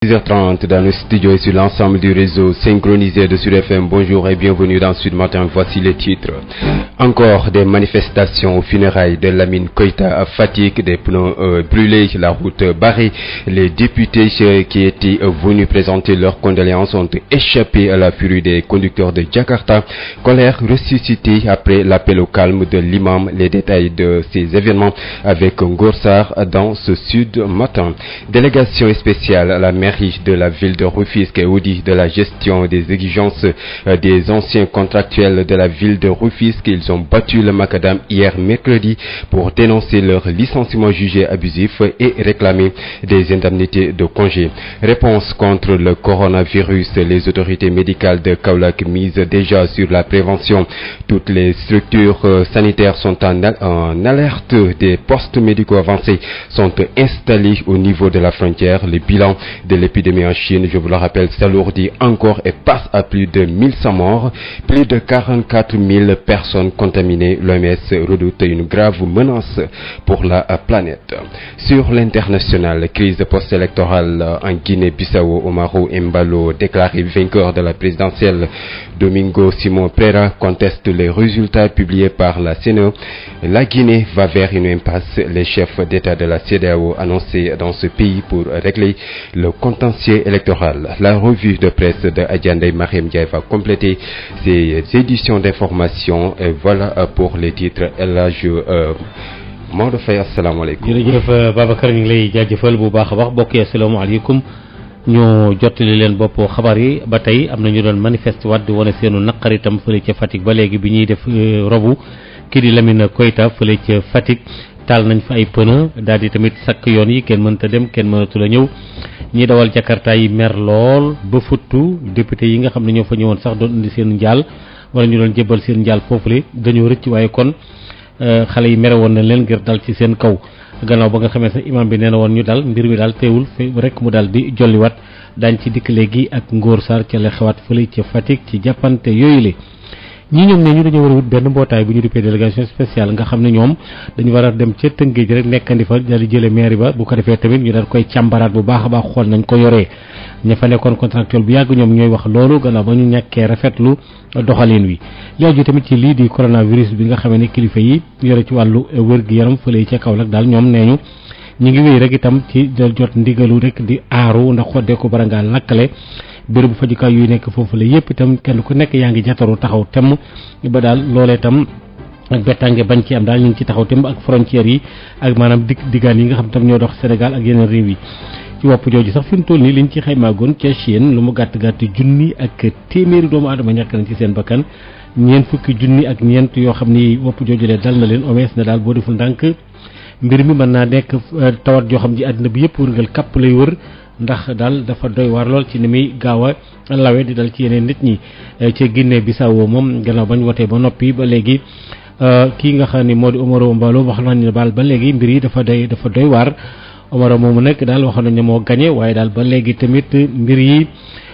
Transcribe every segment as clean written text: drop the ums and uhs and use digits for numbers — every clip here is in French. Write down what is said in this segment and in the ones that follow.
6h30 dans le studio et sur l'ensemble du réseau synchronisé de Sud FM. Bonjour et bienvenue dans Sud Matin. Voici les titres. Encore des manifestations aux funérailles de Lamine Koïta à Fatick, des pneus brûlés, la route barrée. Les députés qui étaient venus présenter leurs condoléances ont échappé à la furie des conducteurs de Jakarta. Colère ressuscitée après l'appel au calme de l'imam. Les détails de ces événements avec Ngor Sarr dans ce Sud Matin. Délégation spéciale à la mairie de la ville de Rufisque et audit de la gestion des exigences des anciens contractuels de la ville de Rufisque. Ils ont battu le macadam hier mercredi pour dénoncer leur licenciement jugé abusif et réclamer des indemnités de congé. Réponse contre le coronavirus. Les autorités médicales de Kaolack misent déjà sur la prévention. Toutes les structures sanitaires sont en alerte. Des postes médicaux avancés sont installés au niveau de la frontière. Le bilan de l'épidémie en Chine, je vous le rappelle, s'alourdit encore et passe à plus de 1100 morts. Plus de 44 000 personnes contaminées. L'OMS redoute une grave menace pour la planète. Sur l'international, crise post-électorale en Guinée-Bissau, Omaro Embalo déclaré vainqueur de la présidentielle. Domingo Simon Pereira conteste les résultats publiés par la CENE. La Guinée va vers une impasse. Les chefs d'État de la CEDEAO annoncés dans ce pays pour régler le contentieux électoral. La revue de presse de Adjandé Mariam Ndiaye va compléter ces éditions d'information. Et voilà pour les titres. Maodo Faye asalaamaaleykum. jërëjëf Babacar ñu ngi lay jaajëfal bu baax a baax mbokk yi asalaamaaleykum ñu jottali leen bopp xabaar yi ba tey am na ñu doon manifeste waat di wane seenu naqar itam fële ca Fatick ba léegi bi ñuy def robu kii di Lamine Koïta fële ca Fatick taal nañ fa ay pneu daal di tamit sakk yoon yi kenn mënta dem kenn mënatu la ñëw ñi dawal Jakarta yi mer lool ba futtu député yi nga xam ne ñoo fa ñëwoon sax doon indi seen njaal wala ñu doon jébbal seen njaal foofule dañoo rëcc waaye kon xale yi mere woon na leen ngir dal ci seen kaw gannaaw ba nga xamee sax imam bi nee na woon ñu dal mbir mi daal teewul rek mu daal di jolliwaat daañ ci dikk léegi ak Ngor Sarr ca la xewaat fële ca Fatick ci jàppante yooyu le ñii ñoom ne ñu dañoo war a wut benn mbootaay bu ñu duppee délégation spéciale nga xam ne ñoom dañu war a dem ca Tëngéej rek nekkandi fa daal di jële mairie ba bu ko defee tamit ñu daal koy càmbaraat bu baax a baax xool nañ ko yoree ña fa nekkoon contractuel bu yàgg ñoom ñooy wax loolu gannaaw ba ñu ñàkkee rafetlu doxalin wi li aju tamit ci lii di coronavirus bi nga xamee ne kilifa yi yore ci wàllu wér-gi-yaram fële ca Kaolack daal ñoom nee ñu ngi wéy rek itam ci jot ndigalu rek di aaru ndax xoddee ko bara ngaa lakkale bérébu fajukaay yuy nekk foofu la yëpp itam kenn ku nekk yaa ngi jataru taxaw temm ba daal loolee itam ak bettange bañ ci am daal ñu ngi ci taxaw temm ak frontières yi ak maanaam diggaan yi nga xam tam ñoo dox Sénégal ak yeneen réew yi ci wopp jooju sax fi mu toll nii liñ ci xaymaagoon ca Chine lu mu gàtt junni ak téeméeri doomu aadama ñàkk nañ ci seen bakkan ñeent fukki junni ak ñeent yoo xam ni wopp jooju lee dal na leen OMS na daal boo deful ndànk mbir mi mën naa nekk tawat joo xam ji àddina bi yëpp wërngal kàpp lay wër ndax daal dafa doy waar lool ci ni muy gaaw a lawe di dal ci yeneen nit ñi ca Guinée Bissau moom gannaaw bañ wotee ba noppi ba léegi kii nga xam ne moo di Omaro Embalo wax nañ ne baal ba léegi mbir yi dafa doy waar Omaro moomu nekk daal wax nañ ne moo gagné waaye daal ba léegi tamit mbir yi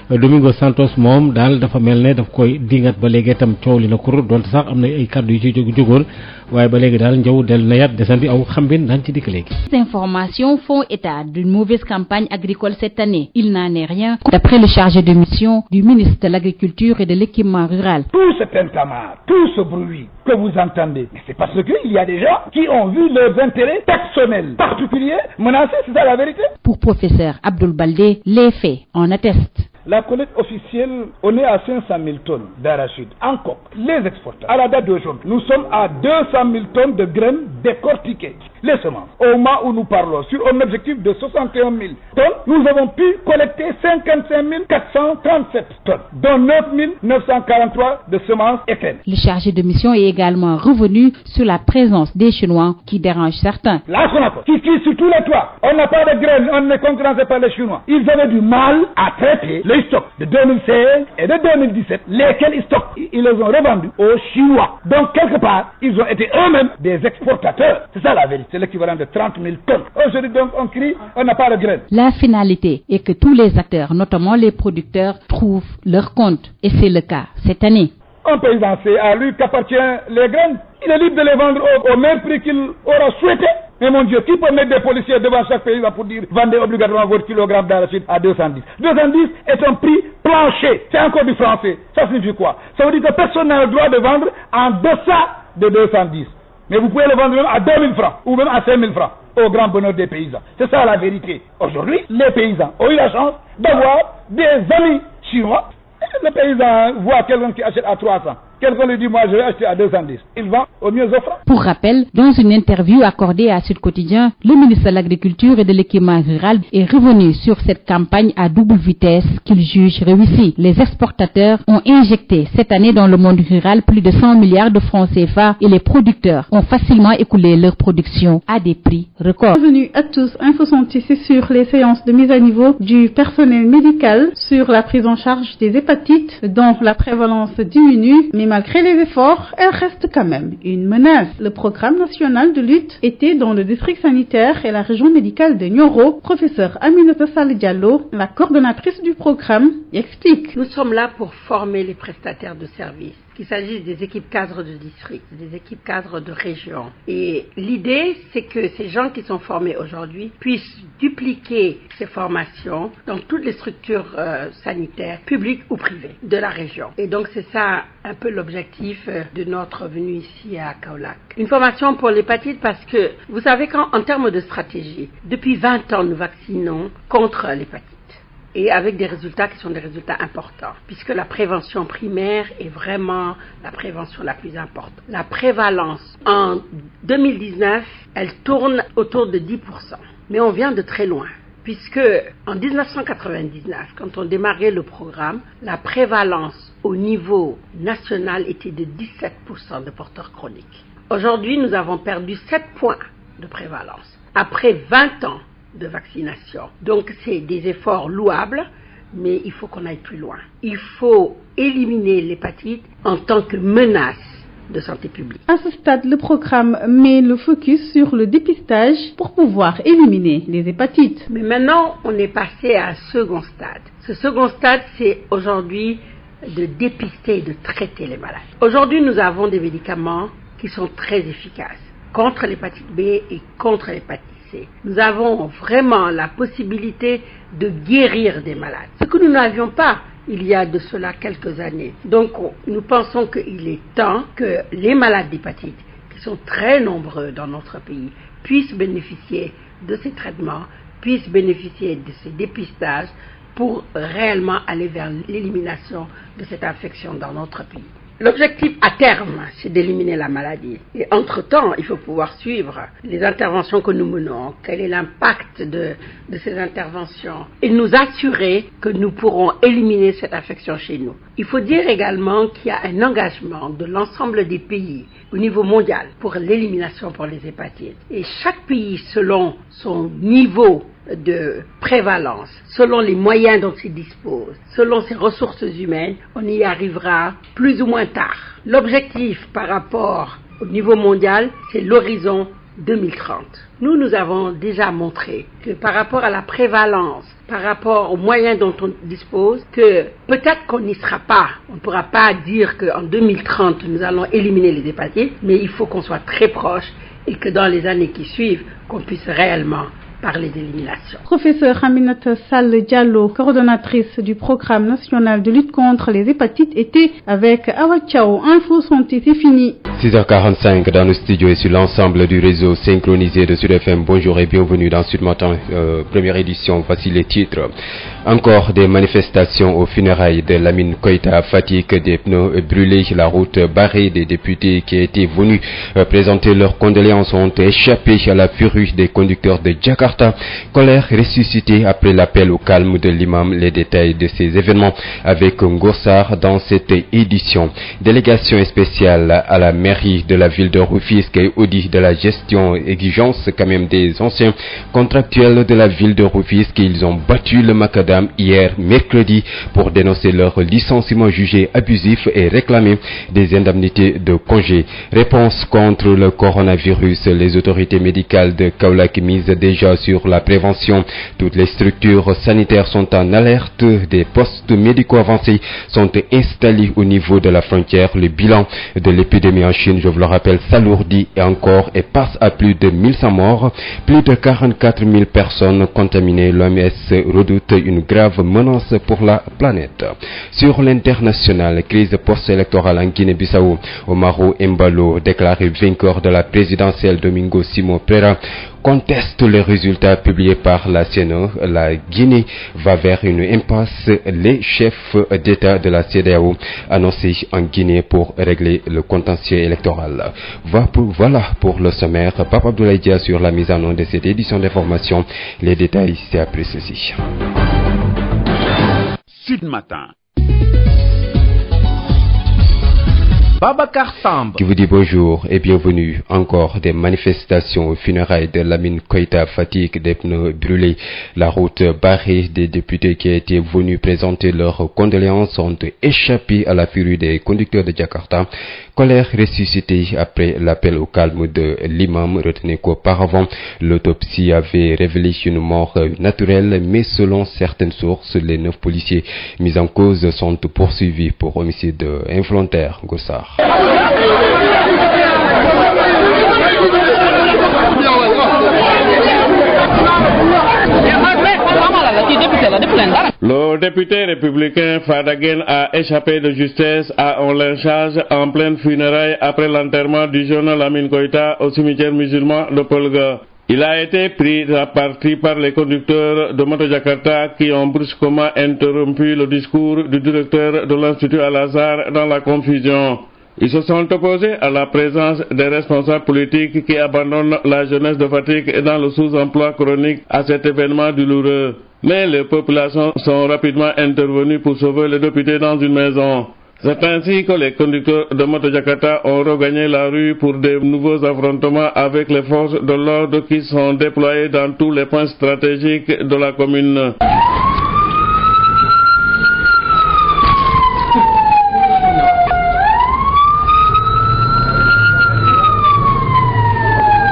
Domingo Santos moom daal dafa mel ne daf koy dingat ba léegi itam coow li na kur donte sax am na ay kàddu yu ci jógoon waaye ba léegi daal njaw del na yat desandi aw xambin daan ci dikk léegi. Ces informations font état d'une mauvaise campagne agricole cette année. Il n'en est rien. D'après le chargé de mission du ministre de l'Agriculture et de l'Équipement rural. Tout ce tintamarre, tout ce bruit que vous entendez, mais c'est parce qu'il y a des gens qui ont vu leurs intérêts personnels particuliers menacés, c'est ça la vérité. Pour professeur Abdoul Baldé, les faits en attestent. La collecte officielle, on est à 500 000 tonnes d'arachide en coque. Les exportateurs, à la date d'aujourd'hui, nous sommes à 200 000 tonnes de graines décortiquées. Les semences, au moment où nous parlons, sur un objectif de 61 000 tonnes, nous avons pu collecter 55 437 tonnes, dont 9 943 de semences éteintes. Le chargé de mission est également revenu sur la présence des Chinois qui dérange certains. Là, qui sur tous les toits. On n'a pas de graines, on est concurrencé par les Chinois. Ils avaient du mal à traiter les stocks de 2016 et de 2017, lesquels stocks, ils les ont revendus aux Chinois. Donc, quelque part, ils ont été eux-mêmes des exportateurs. C'est ça la vérité. C'est l'équivalent de 30 000 tonnes. Aujourd'hui, donc, on crie, on n'a pas de graines. La finalité est que tous les acteurs, notamment les producteurs, trouvent leur compte. Et c'est le cas cette année. Un paysan, c'est à lui qu'appartient les graines. Il est libre de les vendre au meilleur prix qu'il aura souhaité. Mais mon Dieu, qui peut mettre des policiers devant chaque paysan pour dire vendez obligatoirement votre kilogramme d'arachide à 210? 210 est un prix plancher. C'est encore du français. Ça signifie quoi? Ça veut dire que personne n'a le droit de vendre en deçà de 210. Mais vous pouvez le vendre même à 2000 francs ou même à 5000 francs au grand bonheur des paysans. C'est ça la vérité. Aujourd'hui, les paysans ont eu la chance d'avoir des amis chinois. Le paysan voit quelqu'un qui achète à 300. Quelqu'un lui dit, moi je vais acheter à 210. Il vend au mieux offrant. Pour rappel, dans une interview accordée à Sud Quotidien, le ministre de l'Agriculture et de l'Équipement rural est revenu sur cette campagne à double vitesse qu'il juge réussie. Les exportateurs ont injecté cette année dans le monde rural plus de 100 milliards de francs CFA et les producteurs ont facilement écoulé leur production à des prix records. Bienvenue à tous. Info Santé, c'est sur les séances de mise à niveau du personnel médical sur la prise en charge des hépatites dont la prévalence diminue, mais malgré les efforts, elle reste quand même une menace. Le programme national de lutte était dans le district sanitaire et la région médicale de Nioro. Professeur Aminata Sall Diallo, la coordonnatrice du programme, explique. Nous sommes là pour former les prestataires de services, qu'il s'agisse des équipes cadres de district, des équipes cadres de région. Et l'idée, c'est que ces gens qui sont formés aujourd'hui puissent dupliquer ces formations dans toutes les structures sanitaires, publiques ou privées, de la région. Et donc c'est ça un peu l'objectif de notre venue ici à Kaolack. Une formation pour l'hépatite parce que, vous savez qu'en termes de stratégie, depuis 20 ans, nous vaccinons contre l'hépatite. Et avec des résultats qui sont des résultats importants, puisque la prévention primaire est vraiment la prévention la plus importante. La prévalence, en 2019, elle tourne autour de 10%. Mais on vient de très loin, puisque en 1999, quand on démarrait le programme, la prévalence au niveau national était de 17% de porteurs chroniques. Aujourd'hui, nous avons perdu 7 points de prévalence, après 20 ans de vaccination. Donc c'est des efforts louables, mais il faut qu'on aille plus loin. Il faut éliminer l'hépatite en tant que menace de santé publique. À ce stade, le programme met le focus sur le dépistage pour pouvoir éliminer les hépatites. Mais maintenant, on est passé à un second stade. Ce second stade, c'est aujourd'hui de dépister et de traiter les malades. Aujourd'hui, nous avons des médicaments qui sont très efficaces contre l'hépatite B et contre l'hépatite C. Nous avons vraiment la possibilité de guérir des malades, ce que nous n'avions pas il y a de cela quelques années. Donc nous pensons qu'il est temps que les malades d'hépatite, qui sont très nombreux dans notre pays, puissent bénéficier de ces traitements, puissent bénéficier de ces dépistages pour réellement aller vers l'élimination de cette infection dans notre pays. L'objectif à terme, c'est d'éliminer la maladie. Et entre-temps, il faut pouvoir suivre les interventions que nous menons, quel est l'impact de ces interventions, et nous assurer que nous pourrons éliminer cette infection chez nous. Il faut dire également qu'il y a un engagement de l'ensemble des pays au niveau mondial pour l'élimination pour les hépatites. Et chaque pays, selon son niveau de prévalence, selon les moyens dont il dispose, selon ses ressources humaines, on y arrivera plus ou moins tard. L'objectif par rapport au niveau mondial, c'est l'horizon 2030. Nous avons déjà montré que par rapport à la prévalence, par rapport aux moyens dont on dispose, que peut-être qu'on n'y sera pas. On ne pourra pas dire qu'en 2030, nous allons éliminer les hépatites, mais il faut qu'on soit très proche et que dans les années qui suivent, qu'on puisse réellement parler d'élimination. Professeur Aminata Sall Diallo, coordonnatrice du programme national de lutte contre les hépatites, était avec Awa Chao. Info Santé, c'est fini. 6h45 dans le studio et sur l'ensemble du réseau synchronisé de Sud FM. Bonjour et bienvenue dans Sud Matin, première édition. Voici les titres. Encore des manifestations aux funérailles de Lamine Koïta à Fatick, des pneus brûlés, la route barrée. Des députés qui étaient venus présenter leurs condoléances ont échappé à la furie des conducteurs de Jakarta. Colère ressuscitée après l'appel au calme de l'imam. Les détails de ces événements avec Ngossar dans cette édition. Délégation spéciale à la mairie de la ville de Rufisque et audit de la gestion, exigence quand même des anciens contractuels de la ville de Rufisque. Ils ont battu le macadam hier mercredi pour dénoncer leur licenciement jugé abusif et réclamer des indemnités de congé. Réponse contre le coronavirus. Les autorités médicales de Kaolack misent déjà sur la prévention. Toutes les structures sanitaires sont en alerte. Des postes médicaux avancés sont installés au niveau de la frontière. Le bilan de l'épidémie en Chine, je vous le rappelle, s'alourdit et passe à plus de 1100 morts. Plus de 44 000 personnes contaminées. L'OMS redoute une grave menace pour la planète. Sur l'international, crise post-électorale en Guinée-Bissau, Omaro Embalo, déclaré vainqueur de la présidentielle, Domingo Simão Pereira, conteste les résultats publiés par la CNE. La Guinée va vers une impasse. Les chefs d'État de la CEDEAO annoncés en Guinée pour régler le contentieux électoral. Voilà pour le sommaire. Pape Abdoulaye Dia sur la mise en onde de cette édition d'information. Les détails, c'est après ceci. Sud Matin. Babacar Samb qui vous dit bonjour et bienvenue. Encore des manifestations aux funérailles de Lamine Koïta, fatigue, des pneus brûlés, la route barrée. Des députés qui étaient venus présenter leurs condoléances ont échappé à la furie des conducteurs de Jakarta. Colère ressuscitée après l'appel au calme de l'imam. Retenez qu'auparavant, l'autopsie avait révélé une mort naturelle, mais selon certaines sources, les 9 policiers mis en cause sont poursuivis pour homicide involontaire. Gossard. Le député républicain Fadagen a échappé de justesse à un lynchage en pleine funéraille après l'enterrement du jeune Lamine Koïta au cimetière musulman de Polga. Il a été pris à partie par les conducteurs de Moto Jakarta qui ont brusquement interrompu le discours du directeur de l'Institut Al-Azhar dans la confusion. Ils se sont opposés à la présence des responsables politiques qui abandonnent la jeunesse de Fatick dans le sous-emploi chronique à cet événement douloureux. Mais les populations sont rapidement intervenues pour sauver les députés dans une maison. C'est ainsi que les conducteurs de Moto Jakarta ont regagné la rue pour de nouveaux affrontements avec les forces de l'ordre qui sont déployées dans tous les points stratégiques de la commune.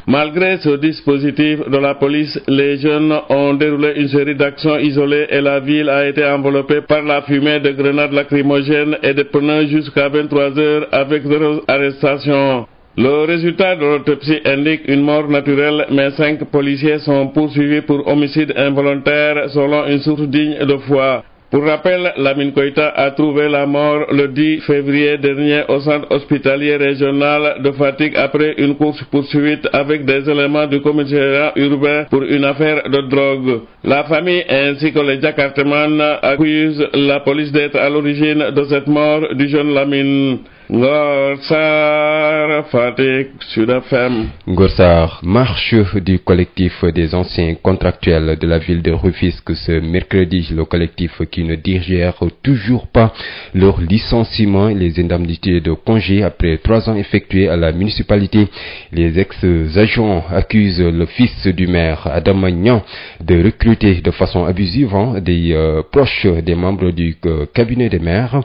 Malgré ce dispositif de la police, les jeunes ont déroulé une série d'actions isolées et la ville a été enveloppée par la fumée de grenades lacrymogènes et de pneus jusqu'à 23 heures avec 0 arrestation. Le résultat de l'autopsie indique une mort naturelle, mais 5 policiers sont poursuivis pour homicide involontaire selon une source digne de foi. Pour rappel, Lamine Koïta a trouvé la mort le 10 février dernier au centre hospitalier régional de Fatick après une course-poursuite avec des éléments du commissariat urbain pour une affaire de drogue. La famille ainsi que les Jakartaman accusent la police d'être à l'origine de cette mort du jeune Lamine. Gorsar, Fatick, Sud FM. Gorsar, marche du collectif des anciens contractuels de la ville de Rufisque ce mercredi. Le collectif qui ne digère toujours pas leur licenciement et les indemnités de congé après 3 ans effectués à la municipalité. Les ex-agents accusent le fils du maire, Adam Magnan, de recruter de façon abusive des proches des membres du cabinet des maires.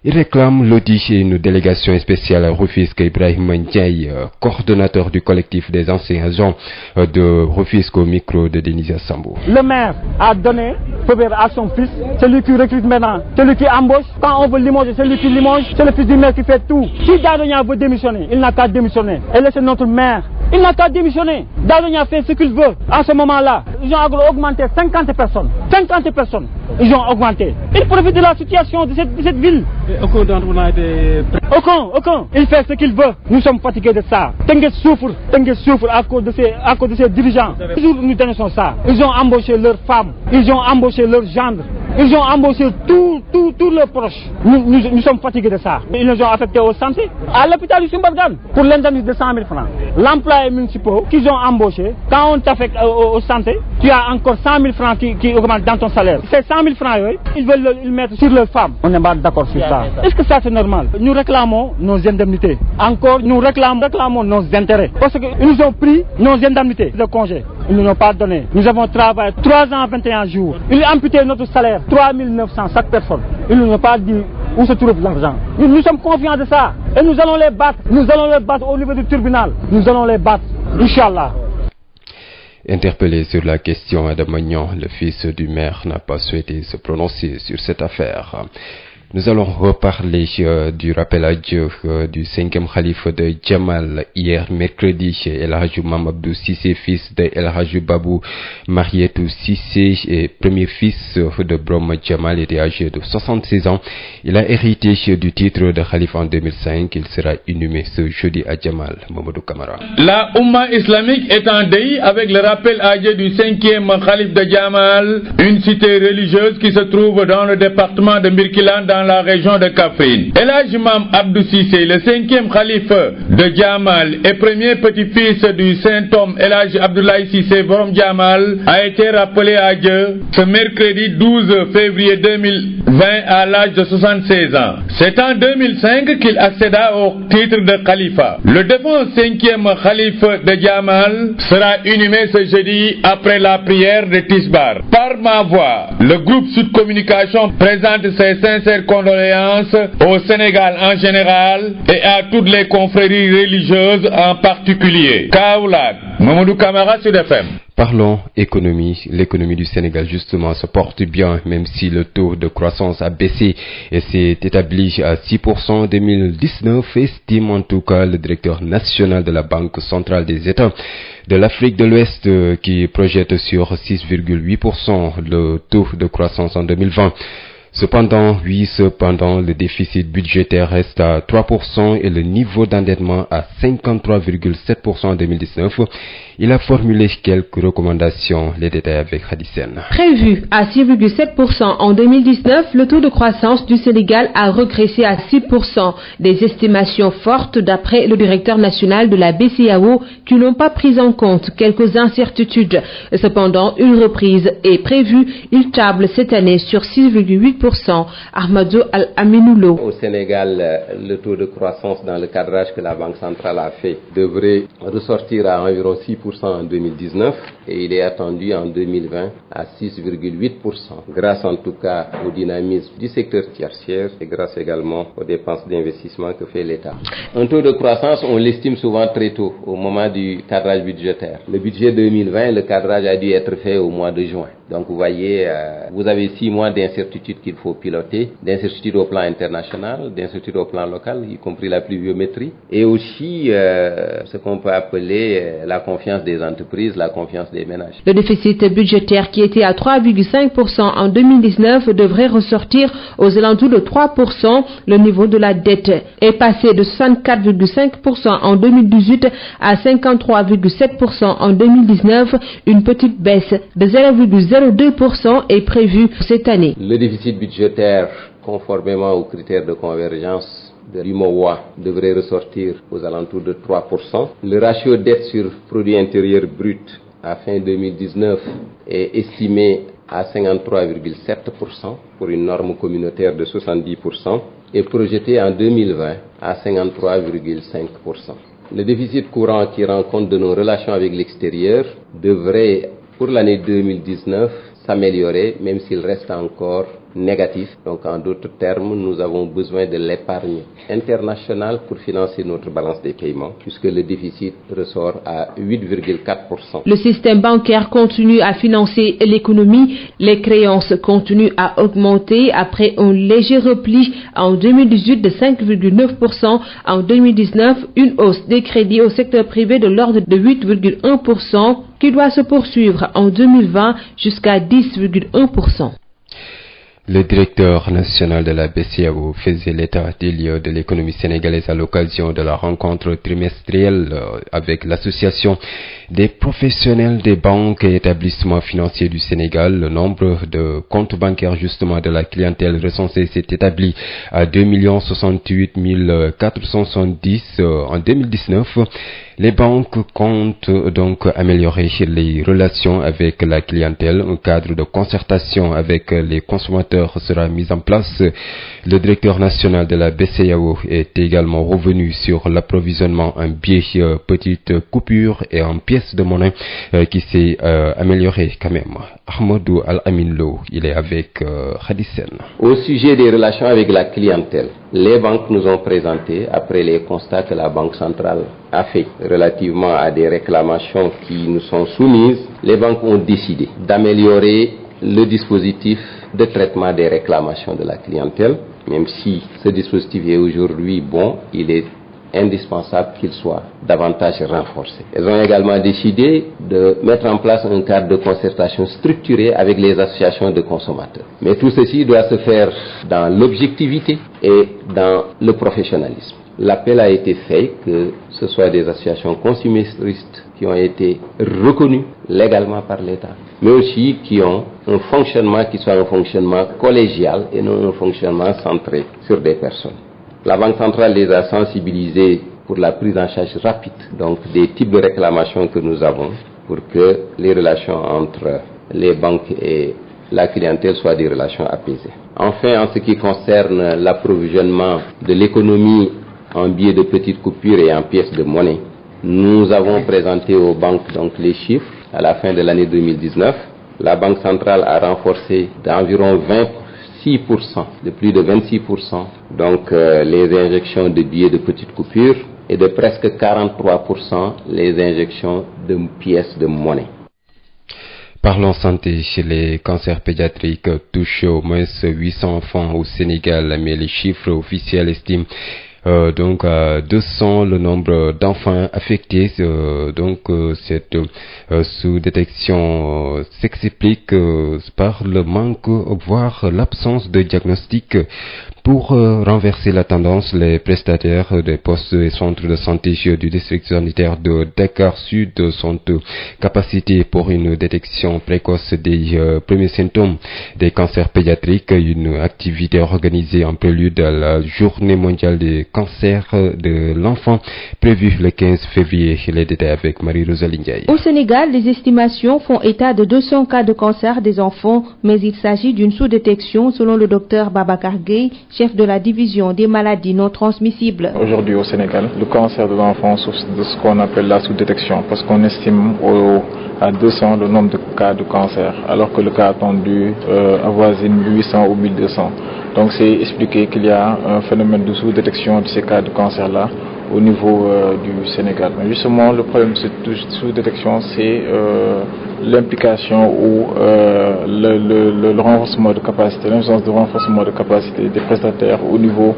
Il réclame l'audit et une délégation spéciale à Rufisque. Ibrahim Ndiaye, coordonnateur du collectif des anciens agents de Rufisque au micro de Denisa Sambou. Le maire a donné feu vert à son fils, celui qui recrute maintenant, celui qui embauche. Quand on veut limoger, celui qui limoge, c'est le fils du maire qui fait tout. Si Dadonia veut démissionner, il n'a qu'à démissionner. Et laissez notre maire. Il n'a qu'à démissionner. Dadonia fait ce qu'il veut. En ce moment-là, ils ont augmenté 50 personnes. 50 personnes. Ils ont augmenté. Il profite de la situation de cette ville. Aucun d'entre vous n'a été... Aucun. Il fait ce qu'il veut. Nous sommes fatigués de ça. Tengues souffre à cause de ces dirigeants. Toujours nous dénonçons ça. Ils ont embauché leurs femmes. Ils ont embauché leurs gendres. Ils ont embauché tous leurs proches. Nous sommes fatigués de ça. Ils nous ont affectés au santé, à l'hôpital du Sumbargane, pour l'indemnité de 100 000 francs. L'employé municipal qu'ils ont embauché, quand on t'affecte au santé, tu as encore 100 000 francs qui augmentent dans ton salaire. Ces 100 000 francs, ils veulent le mettre sur leurs femmes. On n'est pas d'accord sur ça. Est-ce que ça c'est normal? Nous réclamons nos indemnités. Encore, nous réclamons nos intérêts. Parce qu'ils nous ont pris nos indemnités de congé. Ils ne nous ont pas donné. Nous avons travaillé 3 ans 21 jours. Ils ont amputé notre salaire, 3 900 chaque personne. Ils ne nous ont pas dit où se trouve l'argent. Nous sommes confiants de ça. Et nous allons les battre. Nous allons les battre au niveau du tribunal. Nous allons les battre. Inch'Allah. Interpellé sur la question, Adam Magnan, le fils du maire, n'a pas souhaité se prononcer sur cette affaire. Nous allons reparler du rappel à Dieu du 5e khalife de Djamal hier mercredi chez El Hadjou Mamadou Cissé, fils de El Hadjou Babou Marietou Cissé et premier fils de Brom Djamal, était âgé de 76 ans. Il a hérité du titre de khalife en 2005. Il sera inhumé ce jeudi à Djamal. Mamadou Kamara. La Oumma islamique est en deuil avec le rappel à Dieu du 5e khalife de Djamal, une cité religieuse qui se trouve dans le département de Birkilan dans la région de Kaffrine. El Hadj Mam Abdou Cissé, le 5e khalife de Djamal et premier petit-fils du saint homme El Hadj Abdoulaye Cissé Borom Djamal, a été rappelé à Dieu ce mercredi 12 février 2020 à l'âge de 76 ans. C'est en 2005 qu'il accéda au titre de khalifa. Le défunt 5e khalife de Djamal sera inhumé ce jeudi après la prière de Tisbar. Par ma voix, le groupe Sud Communication présente ses sincères condoléances au Sénégal en général et à toutes les confréries religieuses en particulier. Kaoulak, Mamadou Kamara, Sud FM. Parlons économie. L'économie du Sénégal justement se porte bien, même si le taux de croissance a baissé et s'est établi à 6% en 2019, estime en tout cas le directeur national de la Banque centrale des États de l'Afrique de l'Ouest, qui projette sur 6,8% le taux de croissance en 2020. Cependant, le déficit budgétaire reste à 3% et le niveau d'endettement à 53,7% en 2019. Il a formulé quelques recommandations. Les détails avec Khadisen. Prévu à 6,7% en 2019, le taux de croissance du Sénégal a régressé à 6%. Des estimations fortes d'après le directeur national de la BCEAO qui n'ont pas pris en compte quelques incertitudes. Cependant, une reprise est prévue. Il table cette année sur 6,8%. Ahmadou Al-Aminoulo. Au Sénégal, le taux de croissance dans le cadrage que la Banque centrale a fait devrait ressortir à environ 6% en 2019 et il est attendu en 2020 à 6,8%, grâce en tout cas au dynamisme du secteur tertiaire et grâce également aux dépenses d'investissement que fait l'État. Un taux de croissance, on l'estime souvent très tôt, au moment du cadrage budgétaire. Le budget 2020, le cadrage a dû être fait au mois de juin. Donc vous voyez, vous avez 6 mois d'incertitude qu'il faut piloter, d'incertitude au plan international, d'incertitude au plan local, y compris la pluviométrie, et aussi ce qu'on peut appeler la confiance des entreprises, la confiance des ménages. Le déficit budgétaire qui était à 3,5% en 2019 devrait ressortir aux alentours de 3%. Le niveau de la dette est passé de 64,5% en 2018 à 53,7% en 2019. Une petite baisse de 0,02% est prévue cette année. Le déficit budgétaire, conformément aux critères de convergence de l'UMOA, devrait ressortir aux alentours de 3%. Le ratio dette sur produit intérieur brut à fin 2019 est estimé à 53,7% pour une norme communautaire de 70% et projeté en 2020 à 53,5%. Le déficit courant qui rend compte de nos relations avec l'extérieur devrait, pour l'année 2019, s'améliorer, même s'il reste encore négatif. Donc en d'autres termes, nous avons besoin de l'épargne internationale pour financer notre balance des paiements, puisque le déficit ressort à 8,4%. Le système bancaire continue à financer l'économie. Les créances continuent à augmenter après un léger repli en 2018 de 5,9%. En 2019, une hausse des crédits au secteur privé de l'ordre de 8,1% qui doit se poursuivre en 2020 jusqu'à 10,1%. Le directeur national de la BCEAO faisait l'état des lieux de l'économie sénégalaise à l'occasion de la rencontre trimestrielle avec l'association des professionnels des banques et établissements financiers du Sénégal. Le nombre de comptes bancaires justement de la clientèle recensée s'est établi à 2 068 470 en 2019. Les banques comptent donc améliorer les relations avec la clientèle, un cadre de concertation avec les consommateurs consommateurs sera mise en place. Le directeur national de la BCEAO est également revenu sur l'approvisionnement en billets petites coupures et en pièces de monnaie qui s'est amélioré quand même. Ahmadou Al-Amin Lo, il est avec Khadisen. Au sujet des relations avec la clientèle, les banques nous ont présenté, après les constats que la Banque centrale a fait relativement à des réclamations qui nous sont soumises, les banques ont décidé d'améliorer le dispositif de traitement des réclamations de la clientèle. Même si ce dispositif est aujourd'hui bon, il est indispensable qu'il soit davantage renforcé. Elles ont également décidé de mettre en place un cadre de concertation structuré avec les associations de consommateurs. Mais tout ceci doit se faire dans l'objectivité et dans le professionnalisme. L'appel a été fait que ce soit des associations consuméristes qui ont été reconnues légalement par l'État, mais aussi qui ont un fonctionnement qui soit un fonctionnement collégial et non un fonctionnement centré sur des personnes. La Banque centrale les a sensibilisés pour la prise en charge rapide donc des types de réclamations que nous avons pour que les relations entre les banques et la clientèle soient des relations apaisées. Enfin, en ce qui concerne l'approvisionnement de l'économie en billets de petites coupures et en pièces de monnaie, nous avons présenté aux banques donc les chiffres à la fin de l'année 2019. La Banque centrale a renforcé d'environ 26%, de plus de 26%, donc les injections de billets de petites coupures et de presque 43% les injections de pièces de monnaie. Parlons santé. Les cancers pédiatriques touchent au moins 800 enfants au Sénégal, mais les chiffres officiels estiment donc à 200 le nombre d'enfants affectés. Cette sous-détection s'explique par le manque, voire l'absence de diagnostic. Pour renverser la tendance, les prestataires des postes et centres de santé du district sanitaire de Dakar Sud sont capacités pour une détection précoce des premiers symptômes des cancers pédiatriques, une activité organisée en prélude à la journée mondiale des cancers de l'enfant prévue le 15 février. Les détails avec Marie-Rosalie Ndiaye. Au Sénégal, les estimations font état de 200 cas de cancer des enfants, mais il s'agit d'une sous-détection selon le docteur Babacar Gueye, chef de la division des maladies non transmissibles. Aujourd'hui au Sénégal, le cancer de l'enfant souffre de ce qu'on appelle la sous-détection parce qu'on estime à 200 le nombre de cas de cancer alors que le cas attendu avoisine 800 ou 1200. Donc c'est expliqué qu'il y a un phénomène de sous-détection de ces cas de cancer-là au niveau du Sénégal. Mais justement, le problème de cette sous-détection, c'est l'implication ou le renforcement de capacité, l'absence de renforcement de capacité des prestataires au niveau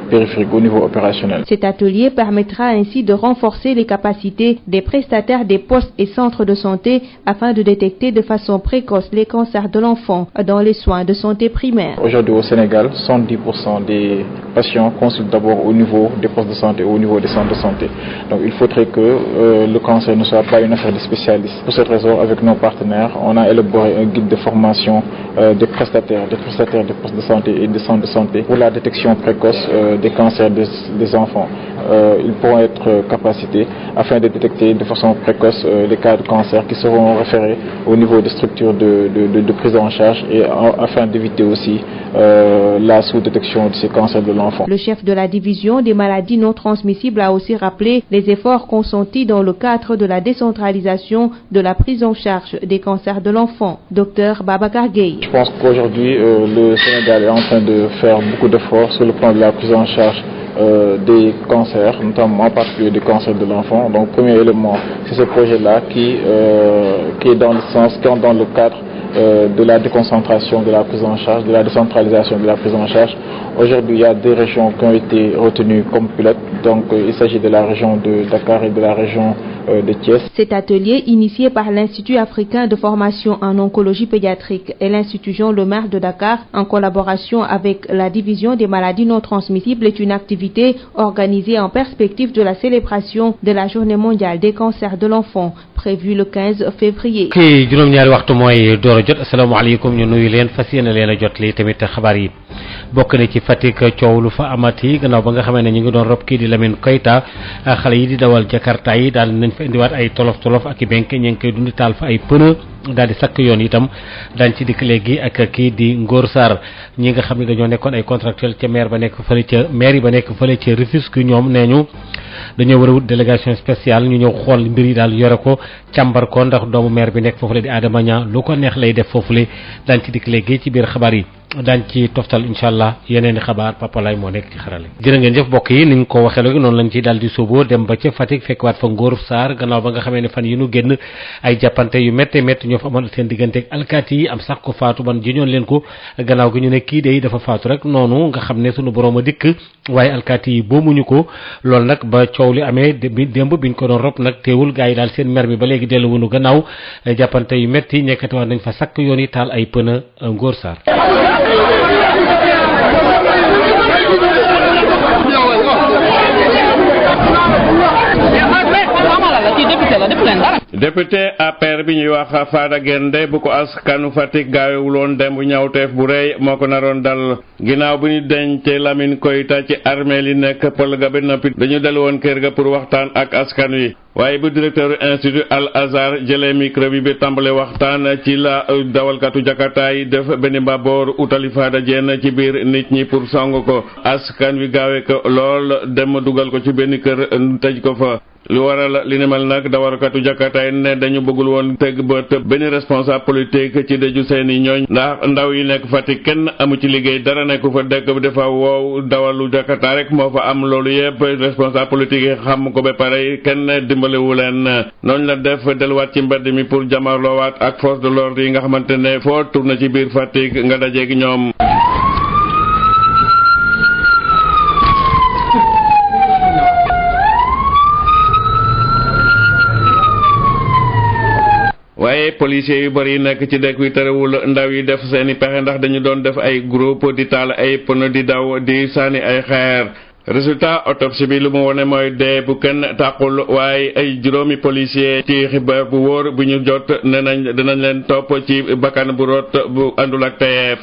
périphérique, au niveau opérationnel. Cet atelier permettra ainsi de renforcer les capacités des prestataires des postes et centres de santé afin de détecter de façon précoce les cancers de l'enfant dans les soins de santé primaire. Aujourd'hui au Sénégal, 110% des patients consultent d'abord au niveau des postes de santé, au niveau des centres de santé. Donc il faudrait que le cancer ne soit pas une affaire de spécialistes. Pour cette raison, avec nos partenaires, on a élaboré un guide de formation des prestataires des postes de santé et des centres de santé pour la détection précoce des cancers des enfants. Ils pourront être capacités afin de détecter de façon précoce les cas de cancer qui seront référés au niveau des structures de prise en charge et afin d'éviter aussi la sous-détection de ces cancers de l'enfant. Le chef de la division des maladies non transmissibles a aussi rappelé les efforts consentis dans le cadre de la décentralisation de la prise en charge des cancers de l'enfant. Docteur Babacar Gueye. Je pense qu'aujourd'hui, le Sénégal est en train de faire beaucoup d'efforts sur le plan de la prise en charge des cancers, notamment en particulier des cancers de l'enfant. Donc, premier élément, c'est ce projet-là qui est dans le cadre de la déconcentration de la prise en charge, de la décentralisation de la prise en charge. Aujourd'hui, il y a des régions qui ont été retenues comme pilotes. Donc, il s'agit de la région de Dakar et de la région de Thiès. Cet atelier, initié par l'Institut africain de formation en oncologie pédiatrique et l'Institut Jean Lemar de Dakar, en collaboration avec la division des maladies non transmissibles, est une activité organisée en perspective de la célébration de la Journée mondiale des cancers de l'enfant, prévue le 15 février. juróom-ñaari waxtu mooy door a jot asalaamaaleykum ñu nuyu leen fas yéene leen a jot li tamit xabaar yi bokk na ci Fatick coow lu fa amati gannaaw ba nga xamee ne ñu ngi doon rob kii di Lamine Koita xale yi di dawal Jakarta yi daal nañ fa indiwaat ay tolof ak i benk ñu ngi koy dundi taal fa ay pneu daal di sakk yoon itam daañ ci dikk léegi ak kii di Ngor Sarr ñi nga xam ne dañoo nekkoon ay contractuel ca maire ba nekk fële ca mairie ba nekk fële ca Rufisque ñoom nee ñu dañoo war a wut délégation spéciale ñu ñëw xool mbir yi daal yore ko càmbar ko ndax doomu maire bi nekk foofule di Adama Niang lu ko neex lay def foofule daañ ci dikk léegi ci biir xabaar yi daañ ci toftal incha allah yeneen i xabaar Papa Lay moo nekk ci xarale jërë ngeen jëf mbokk yi ni ñu ko waxee léegi noonu lañ ci daal di sóoboo dem ba ca Fatick fekk waat fa Ngor Sarr gannaaw ba nga xamee ne fan yi nu génn ay jàppante yu métte ñoo fa amoon seen diggante ak alkaati yi am sax ko faatu ban jiñoon leen ko gannaaw gi ñu ne kii de dafa faatu rek noonu nga xam ne sunu borom a dikk waaye alkaati yi boomuñu ko loolu nag ba coow li amee démb biñ ko doon rob nag teewul gars yi daal seen mer bi ba léegi delluwunu gannaaw jàppante yu métti nekkati waat nañ fa sakk yoon yi taal ay pneu Ngor Sarr député APR bi ñuy wax Fada Guende bu ko askanu Fatick gaawewuloon dem bu ñaawteef bu rëy moo ko naroon dal ginnaaw bu ñu dencee Lamine Koita ci armée li nekk pël ga ba noppi dañu dellu woon kër ga pour waxtaan ak askan wi waaye bu directeur institut Al Azhar jëlee micro bi ba tàmbale waxtaan ci la dawalkatu Jakarta yi def benn mbaboor utali Fada Diène ci biir nit ñi pour song ko askan wi gaawee ko lool dem dugal ko ci benn kër tëj ko fa lu waral li ni mel nag dawalkatu Jakarta yi ne dañu bëggul woon teg bët benn responsable politique ci dëju seeni ñooñ ndax ndaw yi nekk Fatick kenn amu ci liggéey dara nekku fa dëkk bi dafa woow dawalu Jakarta rek moo fa am loolu yëpp responsable politique yi xam ko ba pare kenn dimbalewu leen noonu la def delluwaat ci mbedd mi pour jamarloowaat ak force de l'ordre yi nga xamante ne foo tourné ci biir Fatick nga dajeeg ñoom. waaye policiers yu bari nekk ci dëkk bi terewul ndaw yi def seeni pexe ndax dañu doon def ay groupe di taal ay pneu di daw di sànni ay xeer résultat autopsie bi lu mu wone mooy dee bu kenn tàqul waaye ay juróomi policier ci xibaar bu wóor bu ñu jot ne nañ dinañ leen topp ci bakkan bu rot bu àndul ak teyeef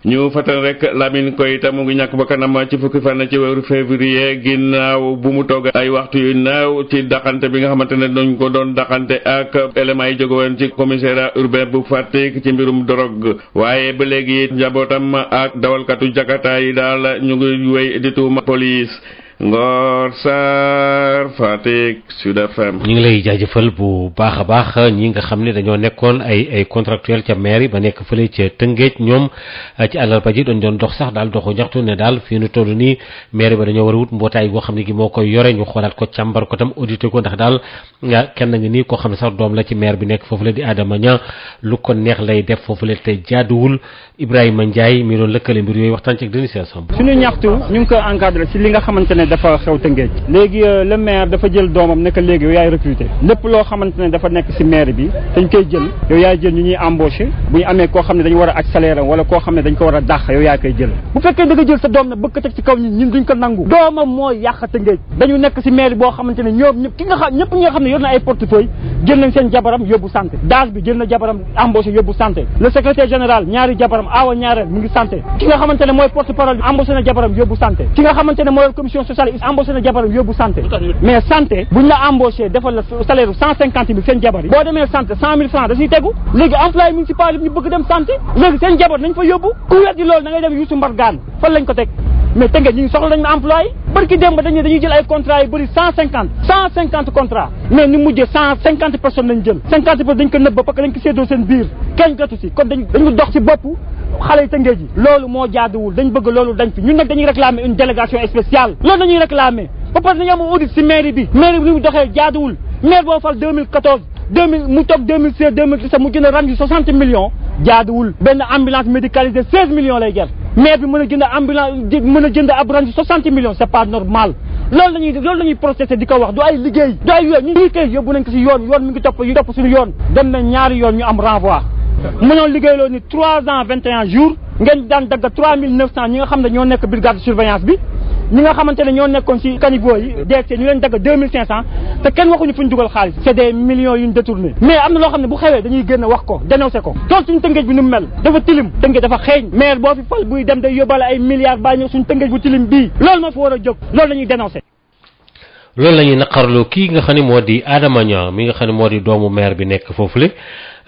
ñu fàttali rek Lamine Koita mu ngi ñàkk bakkanam ci fukki fan ci weeru février ginnaaw bu mu toog ay waxtu yu néew ci daxante bi nga xamante ne dañ ko doon daxante ak éléments yi jóge woon ci commissariat urbain bu Fatick ci mbirum drogue waaye ba léegi njabootam ak dawalkatu Jakarta yi daal ñu ngi wéy di tuuma police. Ngor Sarr Fatick Sud FM. ñu ngi lay jaajëfal bu baax a baax ñi nga xam ne dañoo nekkoon ay contractuel ca mairie ba nekk fële ca Tëngéej ñoom ci àllarba ji dañ doon dox sax daal doxu ñaxtu ne daal fii nu toll nii mairie ba dañoo war a wut mbootaay boo xam ne gi moo koy yore ñu xoolaat ko càmbar ko tam audité ko ndax daal kenn nga nii koo xam ne sax doom la ci maire bi nekk foofu la di Adama Niang lu ko neex lay def foofu la te jaaduwul Ibrahima Ndiaye mi doon lëkkale mbir yooyu waxtaan ci ak Denis Samb. suñu ñaxtu ñu ngi ko encadré ci li nga xamante ne dafa xew Tëngéej léegi le maire dafa jël doomam nekk léegi yow yaay recruter lépp loo xamante ne dafa nekk ci maire bi dañ koy jël yow yaay jël ñu ñuy embauché bu ñu amee koo xam ne dañu war a aj salaire am wala koo xam ne dañ ko war a dàq yow yaa koy jël bu fekkee da nga jël sa doom ne bëgg ko teg ci kaw ñun duñ ko nangu doomam mooy yàq Tëngéej dañu nekk ci maire boo xamante ne ñoom ñëpp ki nga xam ñëpp ñi nga xam ne yor na ay portefeuille jël nañ seen jabaram yóbbu santé daas bi jël na jabaram embauché yóbbu santé le secrétaire général ñaari jabaram aawa ñaareel mu ngi santé ki nga xamante ne mooy porte parole embauché na jabaram yóbbu santé ki nga xamante ne mooy commission sociale embauché na jabaram yóbbu santé mais santé buñ la embauché defal la salaire 150 000 seen jabar yi boo demee santé 100 000 francs da ciy tegu léegi employé municipal yi ñu bëgg dem santé léegi seen jabar nañ fa yóbbu ku weddi loolu da ngay dem Youssou Mbargane fan lañ ko teg mais Tëngéej ñu ngi soxla dañ na employé barki démb dañuy jël ay contrats yu bëri 150 contrats mais ni mujjee 150 personnes lañ jël 50 personnes dañ ko nëbb parce que dañ ko séddoo seen biir kenn jotu si kon dañu dox si bopp xale yi Tëngéej yi loolu moo jaaduwul dañ bëgg loolu dañ fi ñun nag dañuy réclamer une délégation spéciale loolu dañuy réclamer ba pare dañu am audit si mairie bi ni mu doxee jaaduwul maire boo fal 2014 mu toog 2016 2017 mu jënd rendu 60 millions jaaduwul benn ambulance médicalisée 16 millions lay jar maire bi mën a jënd ambulance mën a jënd ab rendu 60 millions c'est pas normal loolu lañuy processé di ko wax du ay liggéey du ay yoon ñu ngi koy yóbbu nañ ko si yoon mi ngi topp suñu yoon dem na ñaari yoon ñu am renvoi mënoon liggéeyloo ni 3 ans 21 jours ngeen daan dagg 3900 ñi nga xam ne ñoo nekk brigade de surveillance bi ñi nga xamante ne ñoo nekkoon ci caniveau yi DSC ñu leen dagg 2500 te kenn waxuñu fu ñu dugal xaalis c'est des millions yu ñu détourné mais am na loo xam ne bu xewee dañuy génn wax ko dénoncé ko tool suñu Tëngéej bi nu mu mel dafa tilim Tëngéej dafa xeeñ maire boo fi fal buy dem day yóbbaale ay milliards baa ñëw suñu Tëngéej bu tilim bii loolu moo fi war a jóg loolu la ñuy dénoncé. loolu la ñuy naqarlu kii nga xam ne moo di Adama Niang mi nga xam ne moo di doomu maire bi nekk foofule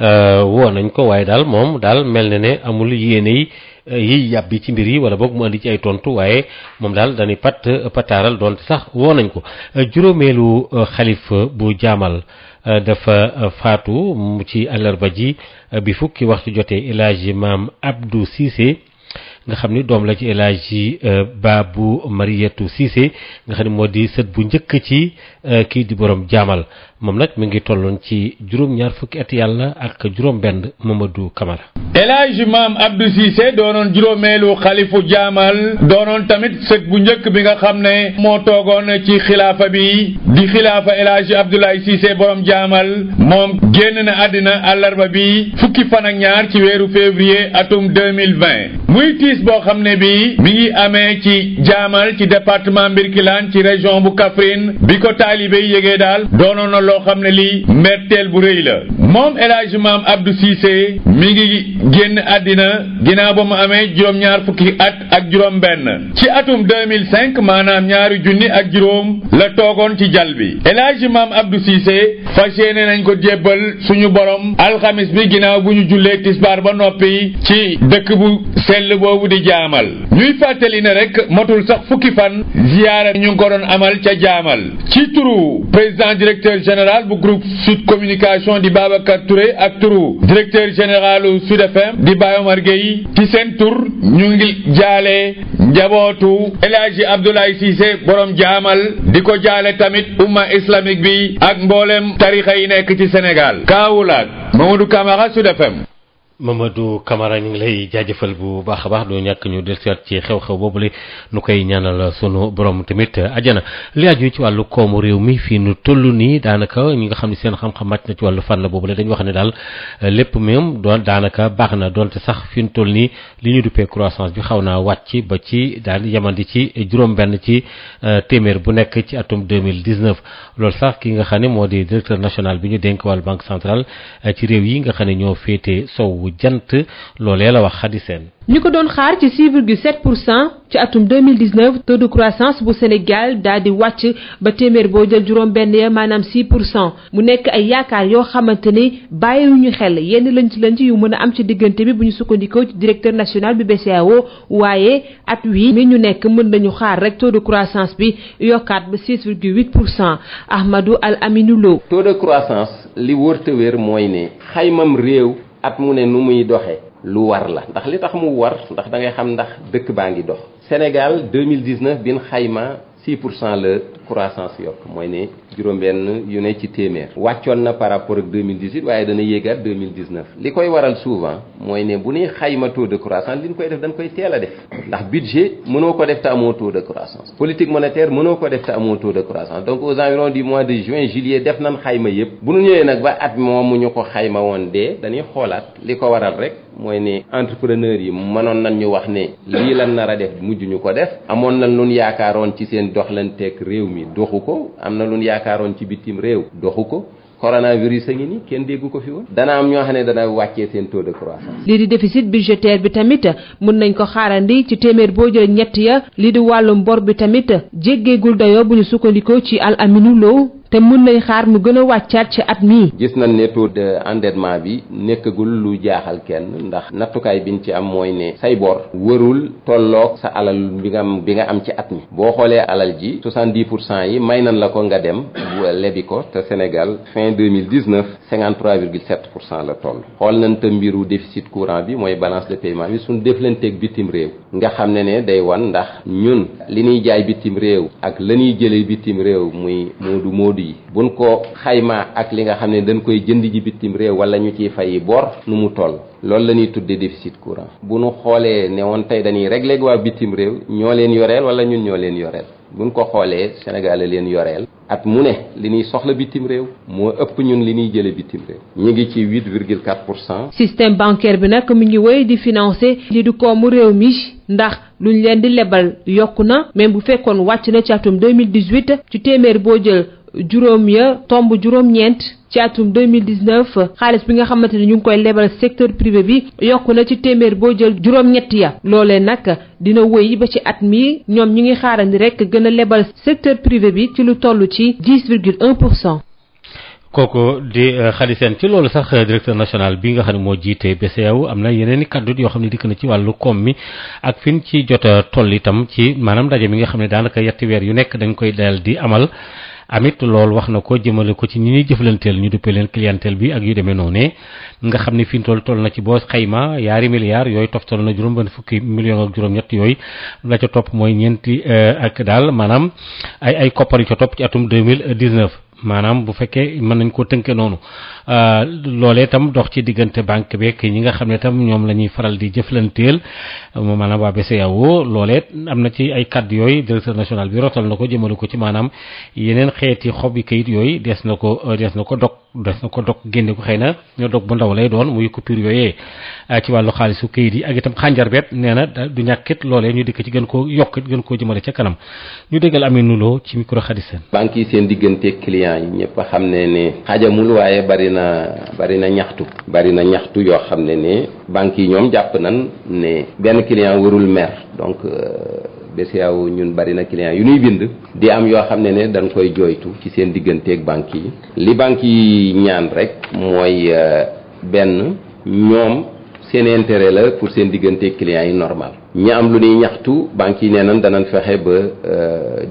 woo nañ ko waaye daal moom daal mel na ne amul yéene yi yàbbi ci mbir yi wala boog mu andi ci ay tontu waaye moom daal dañuy pataaral doonte sax woo nañ ko juróomeelu xalif bu jaamal dafa faatu ci àllarba ji bi fukki waxtu jotee El Hadji Maam Abdou Cissé nga xam ni doom la ci El Hadji Babou Mariétou Cissé nga xam ne moo di sët bu njëkk ci kii di borom jaamal moom nag mi ngi tolloon ci juróom-ñaar fukki at yàlla ak juróom-benn Mamadou Camara. El Hadji Maam Abdou Cissé doonoon juróomeelu xalifu jaamal doonoon tamit sët bu njëkk bi nga xam ne moo toogoon ci xilaafa bi di xilaafa El Hadji Abdoulaye Cissé borom jaamal moom génn na àddina àllarba bi fukki fan ak ñaar ci weeru février atum 2020 muy tiis boo xam ne bi mi ngi amee ci jaamal ci département Mbirkilaan ci région bu Kaffrine bi ko taalibe yi yégee daal doonoon na loo xam ne lii mbetteel bu rëy la moom El Hadji Maam Abdou Cissé mi ngi génn àddina ginnaaw ba mu amee juróom-ñaar fukki at ak juróom-benn ci atum 2005 maanaam ñaari junni ak juróom la toogoon ci jal bi El Hadji Maam Abdou Cissé fas yéene nañ ko jébbal suñu borom alxamis bi ginnaaw bu ñu jullee tisbaar ba noppi ci dëkk bu sell boobu di jaamal ñuy fàttali ne rek motul sax fukki fan ziyaara ñu ngi ko doon amal ca jaamal ci turu président directeur général bu groupe Sud Communication di Babacar Touré ak turu directeur généralu Sud FM di Baye Omar Gueye ci seen tur ñu ngi jaale njabootu El Hadji Abdoulaye Cissé borom jaamal di ko jaale tamit umma islamique bi ak mboolem tarixa yi nekk ci Sénégal Kaolack Mamadou Camara Sud FM. Mamadou Camara ñu ngi lay jaajëfal bu baax a baax doo ñàkk ñu dellusiwaat ci xew-xew boobule nu koy ñaanal sunu borom tamit ajana li aju ci wàllu koomu réew mi fii nu toll nii daanaka ñi nga xam ne seen xam-xam màcc na ci wàllu fànn boobule dañu wax ne daal lépp moom doon daanaka baax na doonte sax fi nu toll nii li ñu duppee croissance bi xaw naa wàcc ba ci daal yamandi ci juróom-benn ci téeméer bu nekk ci atum 2019 loolu sax ki nga xam ne moo di directeur national bi ñu dénk wàllu banque centrale ci réew yi nga xam ne ñoo féete sow jant loolee la wax Khady Sène ñu ko doon xaar ci 6,7% ci atum 2019 taux de croissance bu Sénégal daal di wàcc ba téeméer boo jël juróom benn ya maanaam 6% mu nekk ay yaakaar yoo xamante ni bàyyiwuñu xel yenn lënt yu mën a am ci diggante bi bu ñu sukkandikoo ci directeur national bi BCEAO waaye at wi mi ñu nekk mën nañu xaar rek taux de croissance bi yokkaat ba 6,8% Ahmadou Al Aminou Lo. taux de croissance li wër te wér mooy ne xaymam réew at mu ne nu muy doxe lu war la ndax li tax mu war ndax da ngay xam ndax dëkk baa ngi dox Sénégal 2019 bin xayma 6% la croissance yokk mooy ne juróom-benn yu ne ci téeméer wàccoon na par rapport ak 2018 waaye dana yéegaat 2019 li koy waral souvent mooy ne bu ñuy xayma taux de croissance li ñu koy def dañ koy teel a def ndax budget mënoo ko def te amoo taux de croissance politique monétaire mënoo ko def te amoo taux de croissance donc aux environs du mois de juin juillet def nañ xayma yëpp bu ñu ñëwee nag ba at moomu ñu ko xayma woon dee dañuy xoolaat li ko waral rek mooy ne entrepreneur yi mënoon nañ ñu wax ne lii lan nar a def mujj ñu ko def amoon nañ lu ñu yaakaaroon ci seen doxalanteeg réew mi doxu ko am na lu ñu yaakaaroon ci bitim réew doxu ko coronavirus a ngi ni kenn déggu ko fi woon dana am ñoo xam ne dana wàccee seen taux de croissance. lii di déficit budgétaire bi tamit mën nañ ko xaarandi ci téeméer boo jël ñett ya lii di wàllum bor bi tamit jéggeegul dayoo bu ñu sukkandikoo ci Al Aminou Lo te mën nañ xaar mu gën a wàccaat ci at mii. gis nañ ne taux de endettement bi nekkagul lu jaaxal kenn ndax nattukaay biñ ci am mooy ne say bor wërul tolloog sa alal bi nga am ci at mi boo xoolee alal ji 70% yi may nañ la ko nga dem lebi ko te Sénégal fin 2019 53,7% la toll xool nañ te mbiru déficit courant bi mooy balance de paiement bi suñ deflanteeg bitim réew nga xam ne day wan ndax ñun li ñuy jaay bitim réew ak la ñuy jëlee bitim réew muy moodu yi buñ ko xayma ak li nga xam ne dañ koy jënd ji bitim réew wala ñu ciy fay bor nu mu toll loolu la ñuy tuddee déficit courant bu nu xoolee ne woon tey dañuy régler waa bitim réew ñoo leen yoreel wala ñun ñoo leen yoreel buñ ko xoolee Sénégal leen yoreel at mu ne li ñuy soxla bitim réew moo ëpp ñun li ñuy jële bitim réew ñu ngi ci 8,4%. système bancaire bi nag mi ngi wéy di financer li du koomu réew mi ndax luñ leen di lebal yokku na même bu fekkoon wàcc na ci atum 2018 ci téeméer boo jël juróom ya tomb juróom-ñeent ci atum 2019 xaalis bi nga xamante ne ñu ngi koy lebal secteur privé bi yokku na ci téeméer boo jël juróom-ñett ya loolee nag dina wéy ba ci at mi ñoom ñi ngi xaarandi rek gën a lebal secteur privé bi ci lu toll ci 10,1%. kooku di Khady Sène ci loolu sax directeur national bi nga xam ne moo jiite BCEAO am na yeneen i kaddu yoo xam ne dikk na ci wàllu koom mi ak fin ci jot a toll itam ci maanaam ndaje mi nga xam ne daanaka yetti weer yu nekk dañ koy dal di amal. amit loolu wax na ko jëmale ko ci ñi ñuy jëflanteel ñu duppee leen clientèle bi ak yu demee noonu nga xam ne fi mu toll na ci boo xayma yaari milliards yooyu toftal na juróom-benn fukki millions ak juróom-ñett yooyu la ca topp mooy ñeenti ak daal maanaam ay koppar yu ca topp ci atum 2019 maanaam bu fekkee mën nañ koo tënke noonu loolee itam dox ci diggante banque beeg ñi nga xam ne itam ñoom la ñuy faral di jëflanteel maanaam waa BCEAO loolee am na ci ay kàddu yooyu directeur national bi rotal na ko jëmale ko ci maanaam yeneen xeeti xob yi kayit yooyu des na ko dog génne ko xëy na ñoo dog bu ndaw lay doon muy coupure yooyee ci wàllu xaalisu kayit yi ak itam xànjarbet nee na du ñàkkit loolee ñu dikk ci gën koo yokkit gën koo jëmale ca kanam ñu déggal Aminou Lo ci micro Khady Sène. banque yi seen diggante client yi ñëpp xam ne xajamul waaye bari na ñaxtu yoo xam ne banque yi ñoom jàpp nañ ne benn client warul mer donc BCEAO ñun bari na client yu ñuy bind di am yoo xam ne dañ koy jooytu ci seen digganteeg banque yi li banque yi ñaan rek mooy benn ñoom seen intérêt la pour seen digganteeg clients yi normal ñi am lu ñuy ñaxtu banque yi nee nañ danañ fexe ba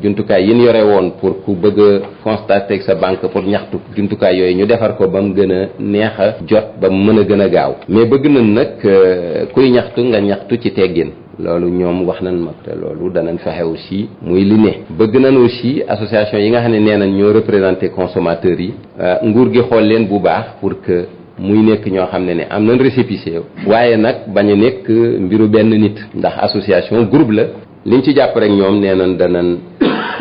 jumtukaay yi ñu yore woon pour ku bëgg a constater sa banque pour ñaxtu jumtukaay yooyu ñu defar ko ba mu gën a neex a jot ba mu mën a gën a gaaw mais bëgg nañ nag kuy ñaxtu nga ñaxtu ci teggin loolu ñoom wax nañ ma te loolu danañ fexe aussi muy li ne bëgg nañ aussi association yi nga xam ne nee nañ ñoo représenté consommateurs yi nguur gi xool leen bu baax pour que muy nekk ñoo xam ne am nañ récépissé waaye nag bañ a nekk mbiru benn nit ndax association groupe la liñ ci jàpp rek ñoom nee nañ danañ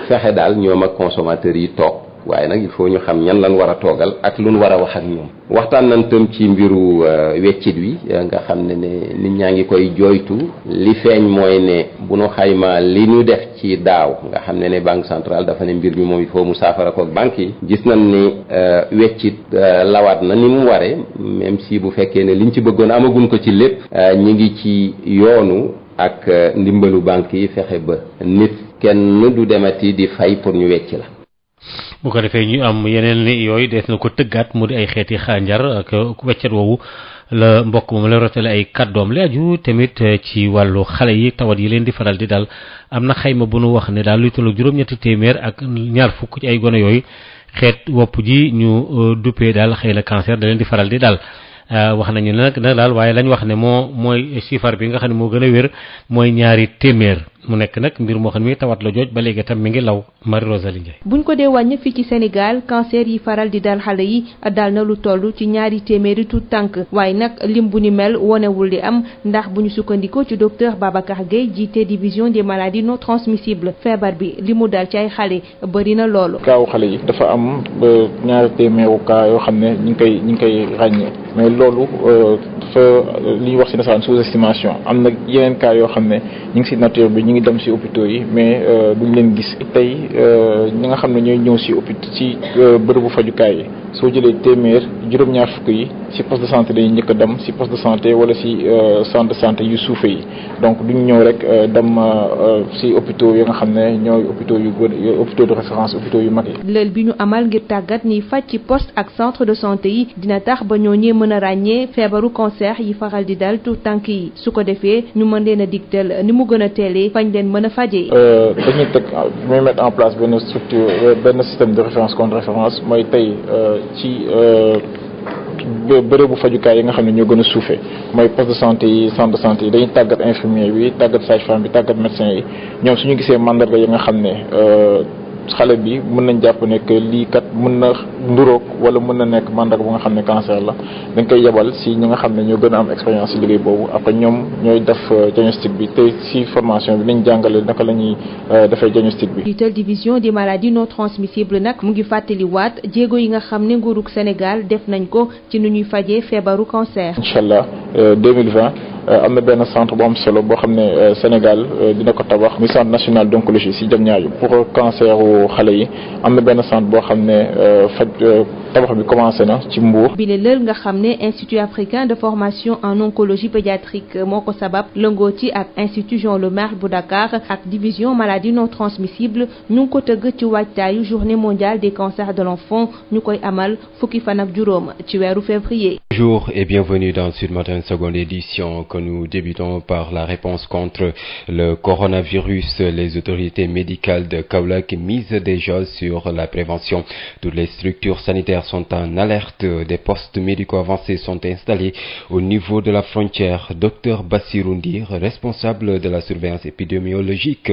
fexe daal ñoom ak consommateurs yi toog waaye nag il faut ñu xam ñan lan war a toogal ak lu ñu war a wax ak ñoom waxtaan nañ tam ci mbiru weccit wi nga xam ne nit ñaa ngi koy jooytu li feeñ mooy ne bu nu xayma li ñu def ci daaw nga xam ne banque centrale dafa ne mbir mi moom il faut mu saafara ko ak banque yi gis nañ ni weccit lawaat na ni mu waree même si bu fekkee ne liñ ci bëggoon amaguñ ko ci lépp ñi ngi ci yoonu ak ndimbalu banque yi fexe ba nit kenn du demati di fay pour ñu wecc la. bu ko defee ñu am yeneen yooyu des na ko tëggaat mu di ay xeeti xànjar ak weccet woowu la mbokk moom la rotale ay kàddoom li aju tamit ci wàllu xale yi tawat yi leen di faral di dal am na xayma bu nu wax ne daal luy tollu juróom-ñetti téeméer ak ñaar fukk ci ay gone yooyu xeet wopp ji ñu duppee daal xëy na cancer da leen di faral di dal wax nañu ne nag daal waaye lañ wax ne mooy chiffre bi nga xam ne moo gën a wér mooy ñaari téeméer mu nekk nag mbir moo xam ne tawat la jooj ba léegi tam mi ngi law Marie Rosalie Ndiaye. buñ ko dee wàññi fii ci Sénégal cancer yi faral di dal xale yi dal na lu toll ci ñaari téeméeri tuut tànk waaye nag lim bu ni mel wonewul di am ndax bu ñu sukkandikoo ci docteur Babacar Gueye jiite division des maladies non transmissibles feebar bi li mu dal ci ay xale bëri na loolu. kaawu xale yi dafa am ba ñaari téeméeru cas yoo xam ne ñu ngi koy ràññee mais loolu dafa li ñuy wax ci nasaraan sous-estimation am na yeneen cas yoo xam ne ñu ngi ci nature bi ñu ngi dem ci hôpitaux yi mais duñ leen gis tey ñi nga xam ne ñooy ñëw ci hôpital ci bërëbu fajukaay yi soo jëlee téeméer juróom-ñaar fukk yi ci poste de santé dañuy njëkk a dem ci poste de santé wala ci centre de santé yu suufe yi donc duñ ñëw rek dem ci hôpitaux yi nga xam ne ñooy hôpitaux yu hôpitaux de référence hôpitaux yu mag yi. lël bi ñu amal ngir tàggat ñiy faj ci poste ak centre de santé yi dina tax ba ñooñee mën a ràññee feebaru cancer yi faral di dal tout tànk yi su ko defee ñu mën leen a digtal ni mu gën a teelee fañ leen mën a fajee. dañuy teg muy mettre en place benn structure benn système de référence contre référence mooy tey ci bërëbu fajukaay yi nga xam ne ñoo gën a suufee mooy poste de santé yi centre de santé yi dañuy tàggat infirmier bi tàggat sage-femme bi tàggat médecin yi ñoom suñu gisee mandarga yi nga xam ne xale bi mën nañ jàpp ne que lii kat mën na nduroog wala mën na nekk mandarga bu nga xam ne cancer la dañ koy yebal si ñi nga xam ne ñoo gën a am expérience si liggéey boobu après ñoom ñooy def diagnostic bi te si formation bi nañ jàngale naka la ñuy defee diagnostic bi. njiital division des maladies non transmissibles nag mu ngi fàttaliwaat jéego yi nga xam ne nguurug Sénégal def nañ ko ci nu ñuy fajee feebaru cancer. incha allah 2020 am na benn centre bu am solo boo xam ne Sénégal dina ko tabax muy centre national d'oncologie si Diamniadio pour cancer wu xale yi am na benn centre boo xam ne tabax bi commencé na ci Mbour. bi lël nga xam ne institut africain de formation en oncologie pédiatrique moo ko sabab lëngoo ci ak institut Jean Lemaire bu Dakar ak division maladies non transmissibles ñu ngi ko tëgg ci waajtaayu journée mondiale des cancers de l'enfant ñu koy amal fukki fan ak juróom ci weeru février. Bonjour et bienvenue dans Sud Matin, seconde édition, que nous débutons par la réponse contre le coronavirus. Les autorités médicales de Kaolack misent déjà sur la prévention. Toutes les structures sanitaires sont en alerte. Des postes médicaux avancés sont installés au niveau de la frontière. Docteur Bassirou Ndir, responsable de la surveillance épidémiologique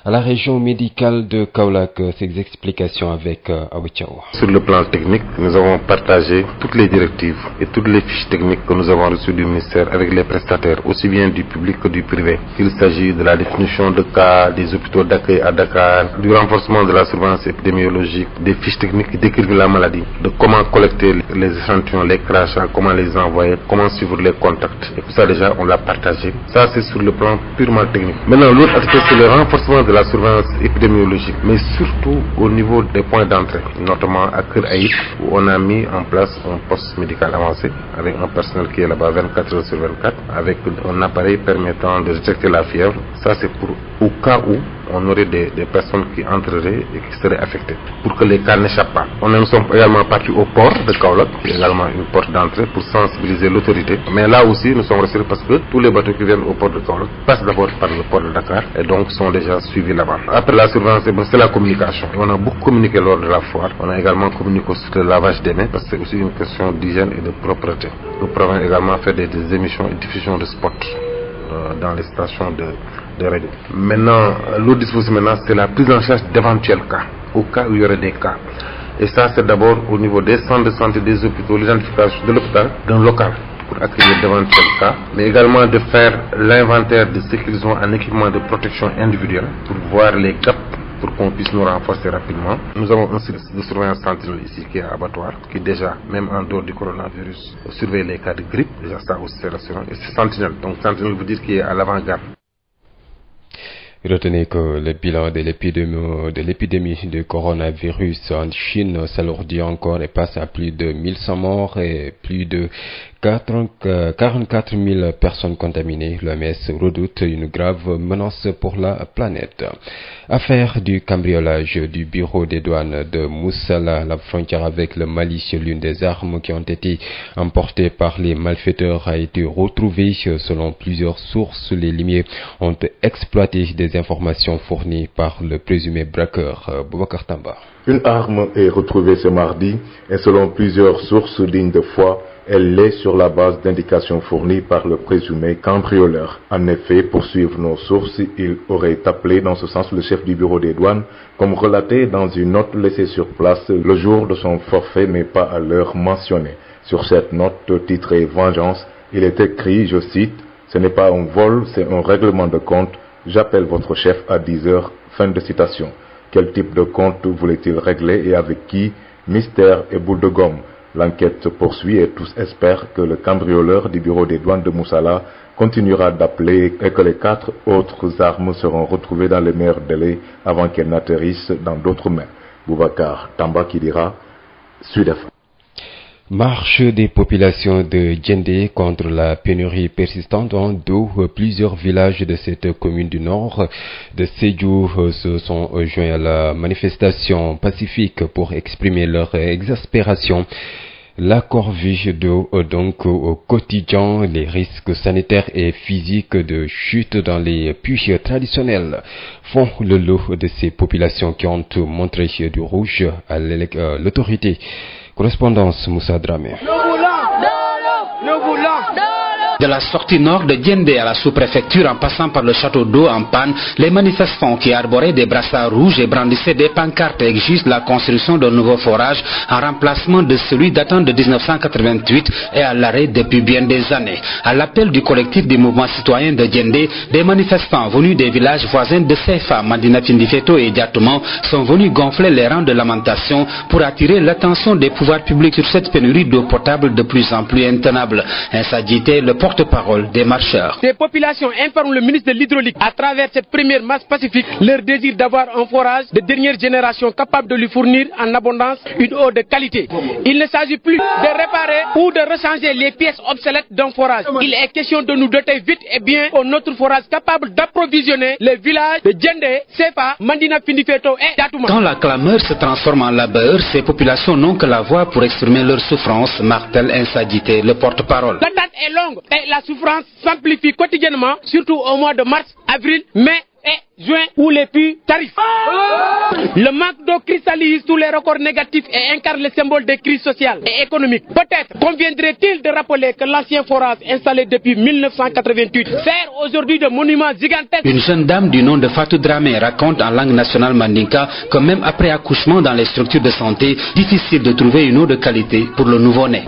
à la région médicale de Kaolack, ses explications avec Abou Thiaw. Sur le plan technique, nous avons partagé toutes les directives et toutes les fiches techniques que nous avons reçues du ministère avec les prestataires, aussi bien du public que du privé. Il s'agit de la définition de cas, des hôpitaux d'accueil à Dakar, du renforcement de la surveillance épidémiologique, des fiches techniques qui décrivent la maladie, de comment collecter les échantillons, les crachats, comment les envoyer, comment suivre les contacts. Et tout ça déjà, on l'a partagé. Ça, c'est sur le plan purement technique. Maintenant, l'autre aspect, c'est le renforcement de la surveillance épidémiologique, mais surtout au niveau des points d'entrée, notamment à Kër Aït, où on a mis en place un poste médical avancé avec un personnel qui est là-bas 24 heures sur 24, avec un appareil permettant de détecter la fièvre. Ça, c'est pour au cas où on aurait des personnes qui entreraient et qui seraient affectées, pour que les cas n'échappent pas. Nous sommes également partis au port de Kaolack, qui est également une porte d'entrée, pour sensibiliser l'autorité. Mais là aussi, nous sommes rassurés parce que tous les bateaux qui viennent au port de Kaolack passent d'abord par le port de Dakar et donc sont déjà suivis là-bas. Après la surveillance, c'est la communication. Et on a beaucoup communiqué lors de la foire. On a également communiqué sur le lavage des mains, parce que c'est aussi une question d'hygiène et de propreté. Nous pouvons également faire des émissions et diffusions de spots dans les stations de radio. Maintenant, l'autre dispositif maintenant, c'est la prise en charge d'éventuels cas, au cas où il y aurait des cas. Et ça, c'est d'abord au niveau des centres de santé, des hôpitaux, l'identification de l'hôpital, d'un local, pour accueillir d'éventuels cas, mais également de faire l'inventaire de ce qu'ils ont en équipement de protection individuelle, pour voir les gaps, pour qu'on puisse nous renforcer rapidement. Nous avons un service de surveillance sentinelle ici qui est à abattoir, qui déjà, même en dehors du coronavirus, surveille les cas de grippe. Déjà ça aussi c'est rassurant. Et c'est sentinelle. Donc sentinelle veut dire qu'il est à l'avant-garde. Retenez que le bilan de l'épidémie de coronavirus en Chine s'alourdit encore et passe à plus de 1100 morts et plus de 44 000 personnes contaminées. L'OMS redoute une grave menace pour la planète. Affaire du cambriolage du bureau des douanes de Moussala, la frontière avec le Mali. L'une des armes qui ont été emportées par les malfaiteurs a été retrouvée. Selon plusieurs sources, les limiers ont exploité des informations fournies par le présumé braqueur Boubacar Tamba. Une arme est retrouvée ce mardi et selon plusieurs sources dignes de foi, elle l'est sur la base d'indications fournies par le présumé cambrioleur. En effet, pour suivre nos sources, il aurait appelé dans ce sens le chef du bureau des douanes, comme relaté dans une note laissée sur place le jour de son forfait, mais pas à l'heure mentionnée. Sur cette note titrée Vengeance, il est écrit, je cite, « Ce n'est pas un vol, c'est un règlement de compte. J'appelle votre chef à 10 heures. » Fin de citation. Quel type de compte voulait-il régler et avec qui? Mystère et boule de gomme. L'enquête se poursuit et tous espèrent que le cambrioleur du bureau des douanes de Moussala continuera d'appeler et que les 4 autres armes seront retrouvées dans les meilleurs délais avant qu'elles n'atterrissent dans d'autres mains. Boubacar Tamba Kidira, Sud FM. Marche des populations de Djendé contre la pénurie persistante en d'eau. Plusieurs villages de cette commune du nord de Sédhiou se sont joints à la manifestation pacifique pour exprimer leur exaspération. La corvée d'eau donc au quotidien, les risques sanitaires et physiques de chute dans les puits traditionnels font le lot de ces populations qui ont montré du rouge à l'autorité. Correspondance Moussa Dramé. Nous voulons de l'eau. Nous voulons de l'eau. De la sortie nord de Diendé à la sous-préfecture en passant par le château d'eau en panne, les manifestants qui arboraient des brassards rouges et brandissaient des pancartes exigent la construction d'un nouveau forage en remplacement de celui datant de 1988 et à l'arrêt depuis bien des années. À l'appel du collectif des mouvements citoyens de Diendé, des manifestants venus des villages voisins de Sefa, Madina Findifeto et Diatoumou sont venus gonfler les rangs de lamentation pour attirer l'attention des pouvoirs publics sur cette pénurie d'eau potable de plus en plus intenable. Insadigité, le porte-parole des marcheurs. Ces populations informent le ministre de l'Hydraulique à travers cette première marche pacifique leur désir d'avoir un forage de dernière génération capable de lui fournir en abondance une eau de qualité. Il ne s'agit plus de réparer ou de rechanger les pièces obsolètes d'un forage. Il est question de nous doter vite et bien d'un autre forage capable d'approvisionner les villages de Diendé, Sefa, Mandina Findifeto et Diatoumou. Quand la clameur se transforme en labeur, ces populations n'ont que la voix pour exprimer leur souffrance, martèle Insadigité, le porte-parole. L'attente est longue et la souffrance s'amplifie quotidiennement, surtout au mois de mars, avril, mai et juin où les puits tarissent. Le manque d'eau cristallise tous les records négatifs et incarne le symbole des crises sociales et économiques. Peut-être conviendrait-il de rappeler que l'ancien forage installé depuis 1988 sert aujourd'hui de monument gigantesque. Une jeune dame du nom de Fatou Dramé raconte en langue nationale mandinka que même après accouchement dans les structures de santé, difficile de trouver une eau de qualité pour le nouveau-né.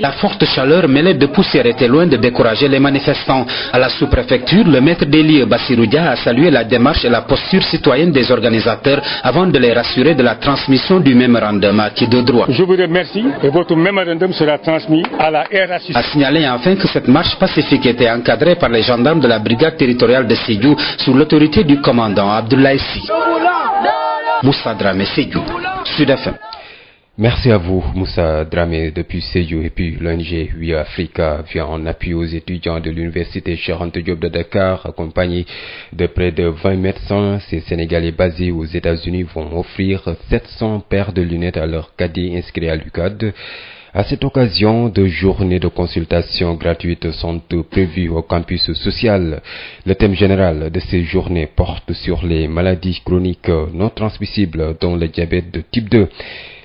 La forte chaleur mêlée de poussière était loin de décourager les manifestants. À la sous-préfecture, le maître des lieux Bassiroudia a salué la démarche et la posture citoyenne des organisateurs avant de les rassurer de la transmission du mémorandum acquis de droit. Je vous remercie et votre mémorandum sera transmis à la RHC. A signalé enfin que cette marche pacifique était encadrée par les gendarmes de la brigade territoriale de Sédhiou sous l'autorité du commandant Abdoulaye Sy. Moussa Dramé, Sédhiou, Sud FM. Merci à vous, Moussa Dramé, depuis Sédhiou. Et puis l'ONG We Africa vient en appui aux étudiants de l'université Cheikh Anta Diop de Dakar, accompagnés de près de 20 médecins. Ces Sénégalais basés aux États-Unis vont offrir 700 paires de lunettes à leurs cadets inscrits à l'UCAD. À cette occasion, 2 journées de consultation gratuites sont prévues au campus social. Le thème général de ces journées porte sur les maladies chroniques non transmissibles, dont le diabète de type 2.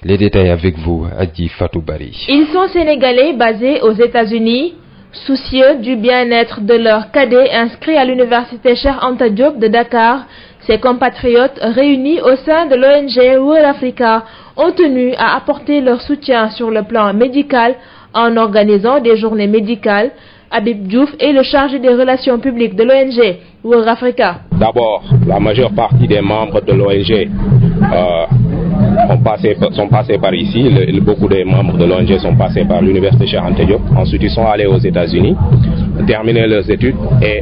Les détails avec vous, Adi Fatoubari. Ils sont sénégalais basés aux États-Unis, soucieux du bien-être de leurs cadets inscrits à l'université Cheikh Anta Diop de Dakar. Ces compatriotes réunis au sein de l'ONG We Africa ont tenu à apporter leur soutien sur le plan médical en organisant des journées médicales. Habib Diouf est le chargé des relations publiques de l'ONG We Africa. D'abord, la majeure partie des membres de l'ONG sont passés par ici. Beaucoup des membres de l'ONG sont passés par l'université Cheikh Anta Diop. Ensuite, ils sont allés aux États-Unis, terminer leurs études et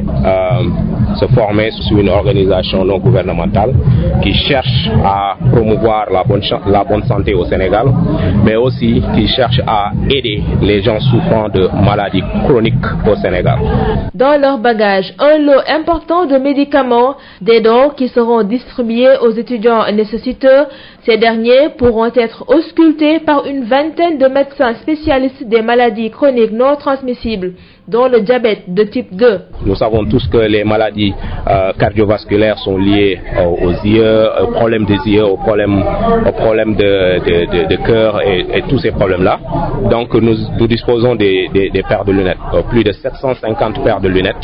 se former sur une organisation non gouvernementale qui cherche à promouvoir la bonne santé au Sénégal, mais aussi qui cherche à aider les gens souffrant de maladies chroniques au Sénégal. Dans leur bagage, un lot important de médicaments, des dons qui seront distribués aux étudiants nécessiteux. Ces derniers pourront être auscultés par une vingtaine de médecins spécialistes des maladies chroniques non transmissibles, dont le diabète de type 2. Nous savons tous que les maladies cardiovasculaires sont liées aux yeux, aux problèmes des yeux, aux problèmes de cœur et tous ces problèmes-là. Donc nous disposons des paires de lunettes, plus de 750 paires de lunettes.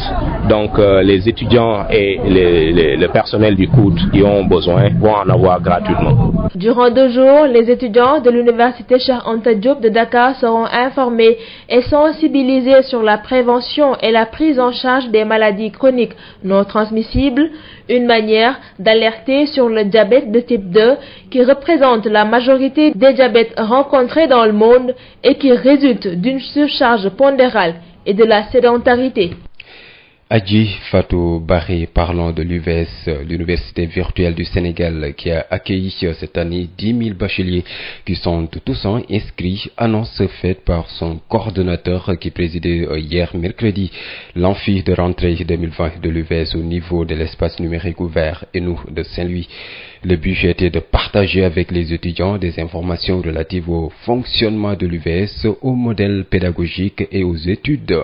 Donc les étudiants et le personnel du COUD qui ont besoin vont en avoir gratuitement. Durant 2 jours, les étudiants de l'université Cheikh Anta Diop de Dakar seront informés et sensibilisés sur la prévention et la prise en charge des maladies chroniques non transmissibles, une manière d'alerter sur le diabète de type 2 qui représente la majorité des diabètes rencontrés dans le monde et qui résulte d'une surcharge pondérale et de la sédentarité. Adji Fatou Barry, parlons de l'UVS, l'Université virtuelle du Sénégal, qui a accueilli cette année 10 000 bacheliers qui sont tous inscrits. Annonce faite par son coordonnateur qui présidait hier mercredi l'amphi de rentrée 2020 de l'UVS au niveau de l'espace numérique ouvert et nous de Saint-Louis. Le but était de partager avec les étudiants des informations relatives au fonctionnement de l'UVS, au modèle pédagogique et aux études.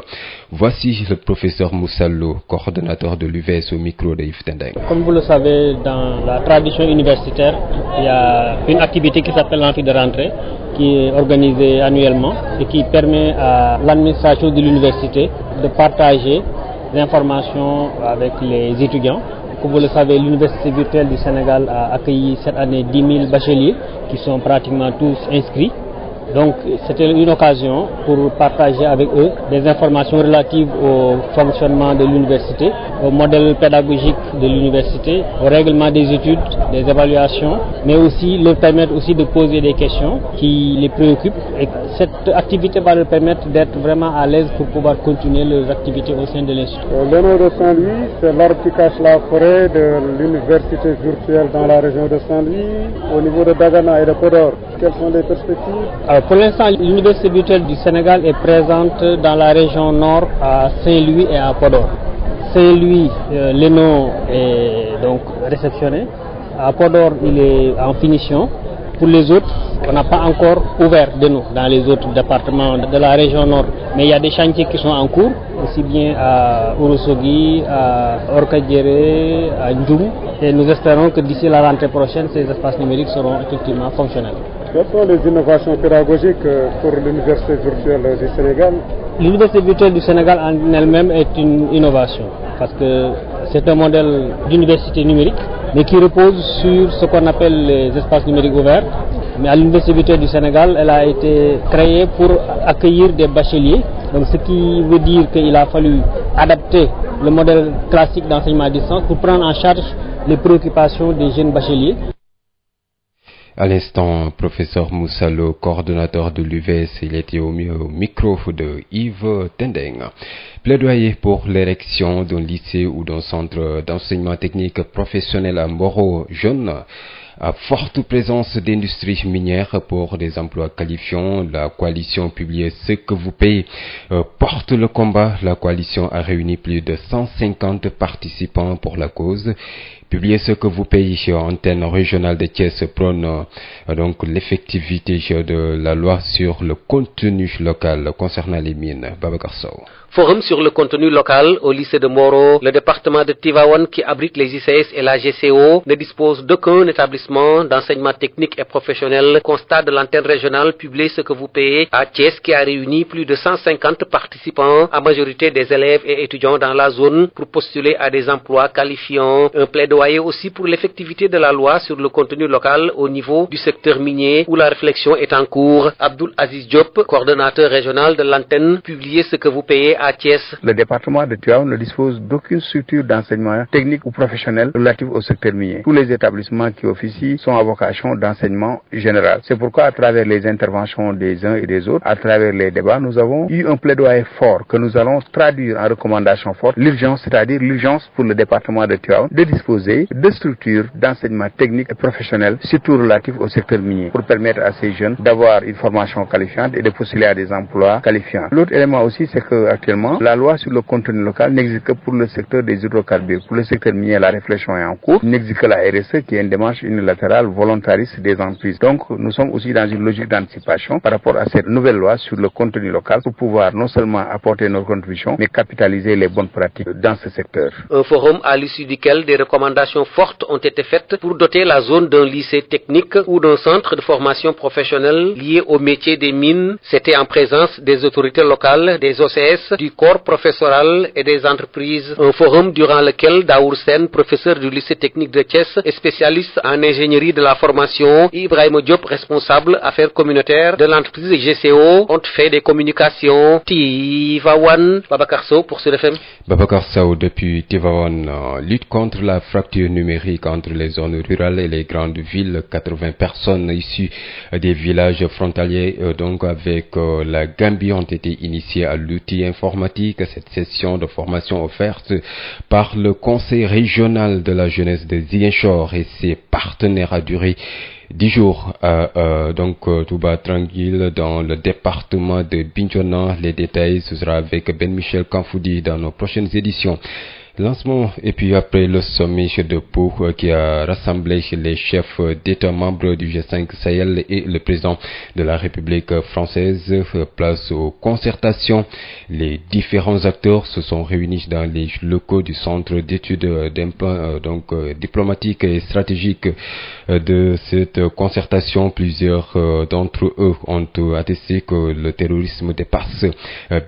Voici le professeur Moussalou, coordonnateur de l'UVS au micro de Yves Tendeng. Comme vous le savez, dans la tradition universitaire, il y a une activité qui s'appelle l'amphi de rentrée, qui est organisée annuellement et qui permet à l'administration de l'université de partager l'information avec les étudiants. Comme vous le savez, l'Université virtuelle du Sénégal a accueilli cette année 10 000 bacheliers qui sont pratiquement tous inscrits. Donc c'était une occasion pour partager avec eux des informations relatives au fonctionnement de l'université, au modèle pédagogique de l'université, au règlement des études, des évaluations, mais aussi leur permettre aussi de poser des questions qui les préoccupent. Et cette activité va leur permettre d'être vraiment à l'aise pour pouvoir continuer leurs activités au sein de l'Institut. Le nom de Saint-Louis, c'est l'arbre qui cache la forêt de l'université virtuelle dans la région de Saint-Louis, au niveau de Dagana et de Podor. Quelles sont les perspectives? Pour l'instant, l'Université virtuelle du Sénégal est présente dans la région nord à Saint-Louis et à Podor. Saint-Louis, l'ENO est donc réceptionné. À Podor, il est en finition. Pour les autres, on n'a pas encore ouvert de nous dans les autres départements de la région nord. Mais il y a des chantiers qui sont en cours, aussi bien à Ourossogui, à Orkadiéré, à Ndjoum. Et nous espérons que d'ici la rentrée prochaine, ces espaces numériques seront effectivement fonctionnels. Quelles sont les innovations pédagogiques pour l'Université virtuelle du Sénégal? L'Université virtuelle du Sénégal en elle-même est une innovation parce que c'est un modèle d'université numérique mais qui repose sur ce qu'on appelle les espaces numériques ouverts. Mais à l'Université virtuelle du Sénégal, elle a été créée pour accueillir des bacheliers. Donc ce qui veut dire qu'il a fallu adapter le modèle classique d'enseignement à distance pour prendre en charge les préoccupations des jeunes bacheliers. À l'instant, professeur Moussalou, coordonnateur de l'UVS, il était au micro de Yves Tendeng. Plaidoyer pour l'érection d'un lycée ou d'un centre d'enseignement technique professionnel à Moro-Jaune. À forte présence d'industries minières pour des emplois qualifiants, la coalition publiée Ce que vous payez porte le combat. La coalition a réuni plus de 150 participants pour la cause. Publier Ce que vous payez sur antenne régionale de Thiès prône donc l'effectivité de la loi sur le contenu local concernant les mines. Babacar Sow. Forum sur le contenu local au lycée de Moro, le département de Tivaouane qui abrite les ICS et la GCO ne dispose d'aucun établissement d'enseignement technique et professionnel. Constat de l'antenne régionale publié Ce que vous payez à Thiès qui a réuni plus de 150 participants, à majorité des élèves et étudiants dans la zone pour postuler à des emplois qualifiants. Un plaidoyer aussi pour l'effectivité de la loi sur le contenu local au niveau du secteur minier où la réflexion est en cours. Abdoul Aziz Diop, coordonnateur régional de l'antenne, publié Ce que vous payez à Thiès. Le département de Tivaouane ne dispose d'aucune structure d'enseignement technique ou professionnel relative au secteur minier. Tous les établissements qui officient sont à vocation d'enseignement général. C'est pourquoi à travers les interventions des uns et des autres, à travers les débats, nous avons eu un plaidoyer fort que nous allons traduire en recommandations fortes. L'urgence, c'est-à-dire l'urgence pour le département de Tivaouane de disposer de structures d'enseignement technique et professionnel, surtout relatives au secteur minier, pour permettre à ces jeunes d'avoir une formation qualifiante et de postuler à des emplois qualifiants. L'autre élément aussi, c'est que actuellement, la loi sur le contenu local n'existe que pour le secteur des hydrocarbures. Pour le secteur minier, la réflexion est en cours. Il n'existe que la RSE qui est une démarche unilatérale volontariste des entreprises. Donc, nous sommes aussi dans une logique d'anticipation par rapport à cette nouvelle loi sur le contenu local pour pouvoir non seulement apporter nos contributions, mais capitaliser les bonnes pratiques dans ce secteur. Un forum à l'issue duquel des recommandations fortes ont été faites pour doter la zone d'un lycée technique ou d'un centre de formation professionnelle lié au métier des mines. C'était en présence des autorités locales, des OCS, du corps professoral et des entreprises. Un forum durant lequel Daour Sen, professeur du lycée technique de Thiès et spécialiste en ingénierie de la formation, Ibrahim Diop, responsable affaires communautaires de l'entreprise GCO, ont fait des communications. Tivaouane, Babacar Sow pour CFM. Babacar Sow depuis Tivaouane, lutte contre la fracture numérique entre les zones rurales et les grandes villes. 80 personnes issues des villages frontaliers donc avec la Gambie ont été initiées à l'outil informatique. Cette session de formation offerte par le Conseil régional de la jeunesse de Ziguinchor et ses partenaires a duré 10 jours donc Touba tranquille dans le département de Bignona. Les détails ce sera avec Ben Michel Kanfoudi dans nos prochaines éditions. Lancement et puis après le sommet de Pau qui a rassemblé les chefs d'État membres du G5 Sahel et le président de la République française, place aux concertations. Les différents acteurs se sont réunis dans les locaux du centre d'études diplomatiques et stratégiques de cette concertation. Plusieurs d'entre eux ont attesté que le terrorisme dépasse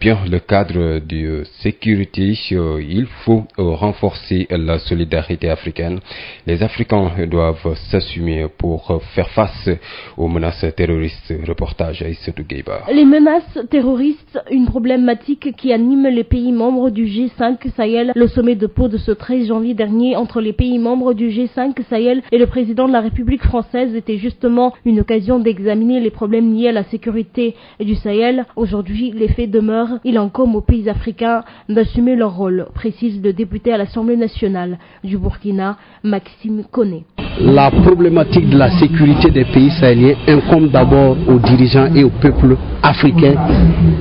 bien le cadre de sécurité. Il faut renforcer la solidarité africaine. Les Africains doivent s'assumer pour faire face aux menaces terroristes. Reportage Aïssatou Gueiba. Les menaces terroristes, une problématique qui anime les pays membres du G5 Sahel. Le sommet de Pau de ce 13 janvier dernier entre les pays membres du G5 Sahel et le président de la République française était justement une occasion d'examiner les problèmes liés à la sécurité du Sahel. Aujourd'hui, les faits demeurent. Il incombe aux pays africains d'assumer leur rôle, précise le député à l'Assemblée nationale du Burkina, Maxime Koné. La problématique de la sécurité des pays sahéliens incombe d'abord aux dirigeants et au peuple africain.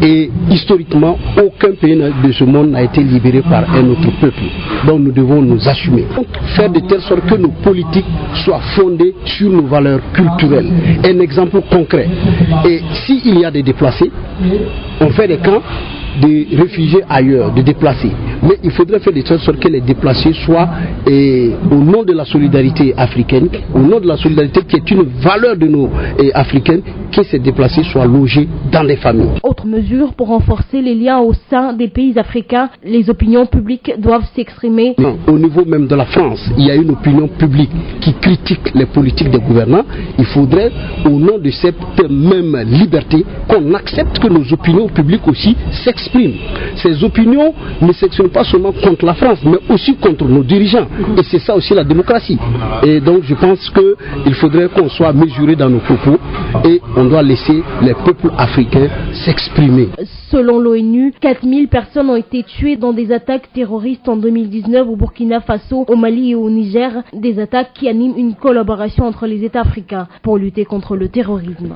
Et historiquement, aucun pays de ce monde n'a été libéré par un autre peuple. Donc nous devons nous assumer. Donc, faire de telle sorte que nos politiques soient fondées sur nos valeurs culturelles. Un exemple concret. Et s'il y a des déplacés, on fait des camps de réfugiés ailleurs, de déplacés. Mais il faudrait faire de telle sorte que les déplacés soient, au nom de la solidarité africaine, au nom de la solidarité qui est une valeur de nos africaines, que ces déplacés soient logés dans les familles. Autre mesure pour renforcer les liens au sein des pays africains, les opinions publiques doivent s'exprimer. Au niveau même de la France, il y a une opinion publique qui critique les politiques des gouvernants. Il faudrait, au nom de cette même liberté, qu'on accepte que nos opinions publiques aussi s'expriment. Ces opinions ne s'expriment pas seulement contre la France, mais aussi contre nos dirigeants. Et c'est ça aussi la démocratie. Et donc je pense qu'il faudrait qu'on soit mesuré dans nos propos et on doit laisser les peuples africains s'exprimer. Selon l'ONU, 4000 personnes ont été tuées dans des attaques terroristes en 2019 au Burkina Faso, au Mali et au Niger. Des attaques qui animent une collaboration entre les États africains pour lutter contre le terrorisme.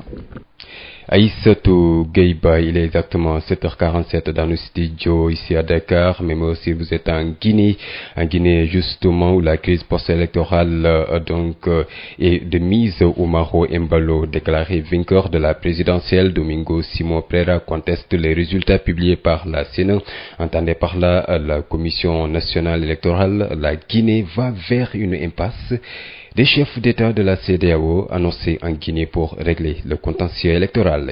Aïssatou Gueiba, il est exactement 7h47 dans le studio ici à Dakar, mais moi aussi vous êtes en Guinée justement où la crise post-électorale est de mise. Oumaro Embalo, déclaré vainqueur de la présidentielle, Domingo Simon Pereira conteste les résultats publiés par la Sénat. Entendez par là la Commission nationale électorale, la Guinée va vers une impasse. Des chefs d'État de la CEDEAO annoncés en Guinée pour régler le contentieux électoral.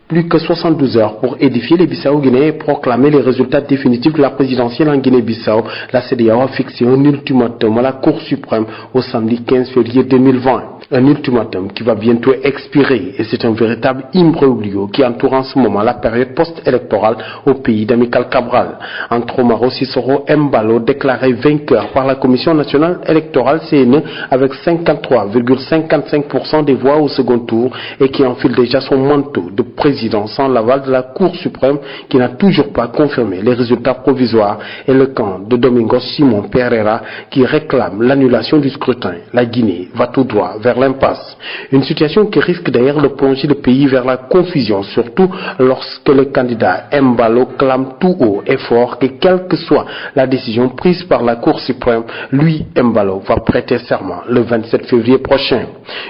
Plus que 72 heures pour édifier les Bissau-Guinéens et proclamer les résultats définitifs de la présidentielle en Guinée-Bissau. La CEDEAO a fixé un ultimatum à la Cour suprême au samedi 15 février 2020. Un ultimatum qui va bientôt expirer et c'est un véritable imbroglio qui entoure en ce moment la période post-électorale au pays d'Amical Cabral. Entre Oumaro Sissoko Embalo, déclaré vainqueur par la Commission nationale électorale CNE avec 53,55% des voix au second tour et qui enfile déjà son manteau de président sans l'aval de la Cour suprême qui n'a toujours pas confirmé les résultats provisoires, et le camp de Domingo Simon Pereira qui réclame l'annulation du scrutin. La Guinée va tout droit vers l'impasse. Une situation qui risque d'ailleurs de plonger le pays vers la confusion, surtout lorsque le candidat Embalo clame tout haut et fort que quelle que soit la décision prise par la Cour suprême, lui, Embalo, va prêter serment le 27 février prochain.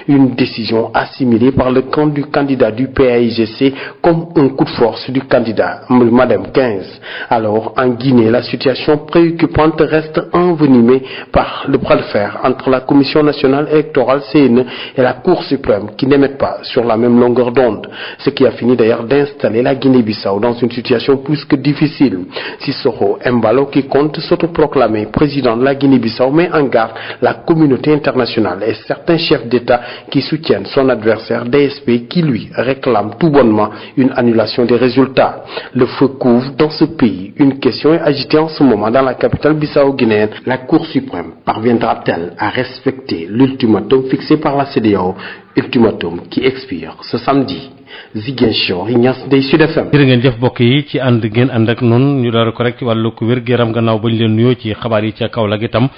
Une décision assimilée par le camp du candidat du PAIGC comme un coup de force du candidat Madame 15. Alors, en Guinée, la situation préoccupante reste envenimée par le bras de fer entre la Commission nationale électorale CNE et la Cour suprême qui n'émettent pas sur la même longueur d'onde, ce qui a fini d'ailleurs d'installer la Guinée-Bissau dans une situation plus que difficile. Sissoko Embalo, qui compte s'autoproclamer président de la Guinée-Bissau, met en garde la communauté internationale et certains chefs d'État qui soutiennent son adversaire DSP qui lui réclame tout bonnement une annulation des résultats. Le feu couvre dans ce pays. Une question est agitée en ce moment dans la capitale bissau-guinéenne. La Cour suprême parviendra-t-elle à respecter l'ultimatum fixé par la CEDEAO, ultimatum qui expire ce samedi? Ziguinchor, Ignace Ndeye, Sud FM. jërë ngeen jëf mbokk yi ci ànd ngeen ànd ak noonu ñu door ko rek ci wàllu ko wér gu yaram gannaaw bañ leen nuyoo ci xabaar yi ca Kaolack itam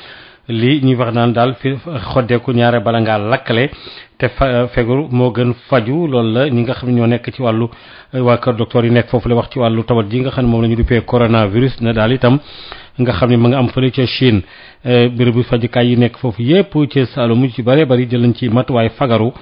li ñuy wax naan daal fi xoddeeku ñaare bala ngaa lakkale te fegu moo gën faju loolu la ñi nga xam ne ñoo nekk ci wàllu waa kër docteur yi nekk foofu la wax ci wàllu tawat ji nga xam ne moom la ñu duppee coronavirus ne daal itam nga xam ne ma nga am fële ca Chine bérébu fajukaay yi nekk foofu yëpp ci Saloum ci bëree bëri jël nañ ci matuwaay fagaru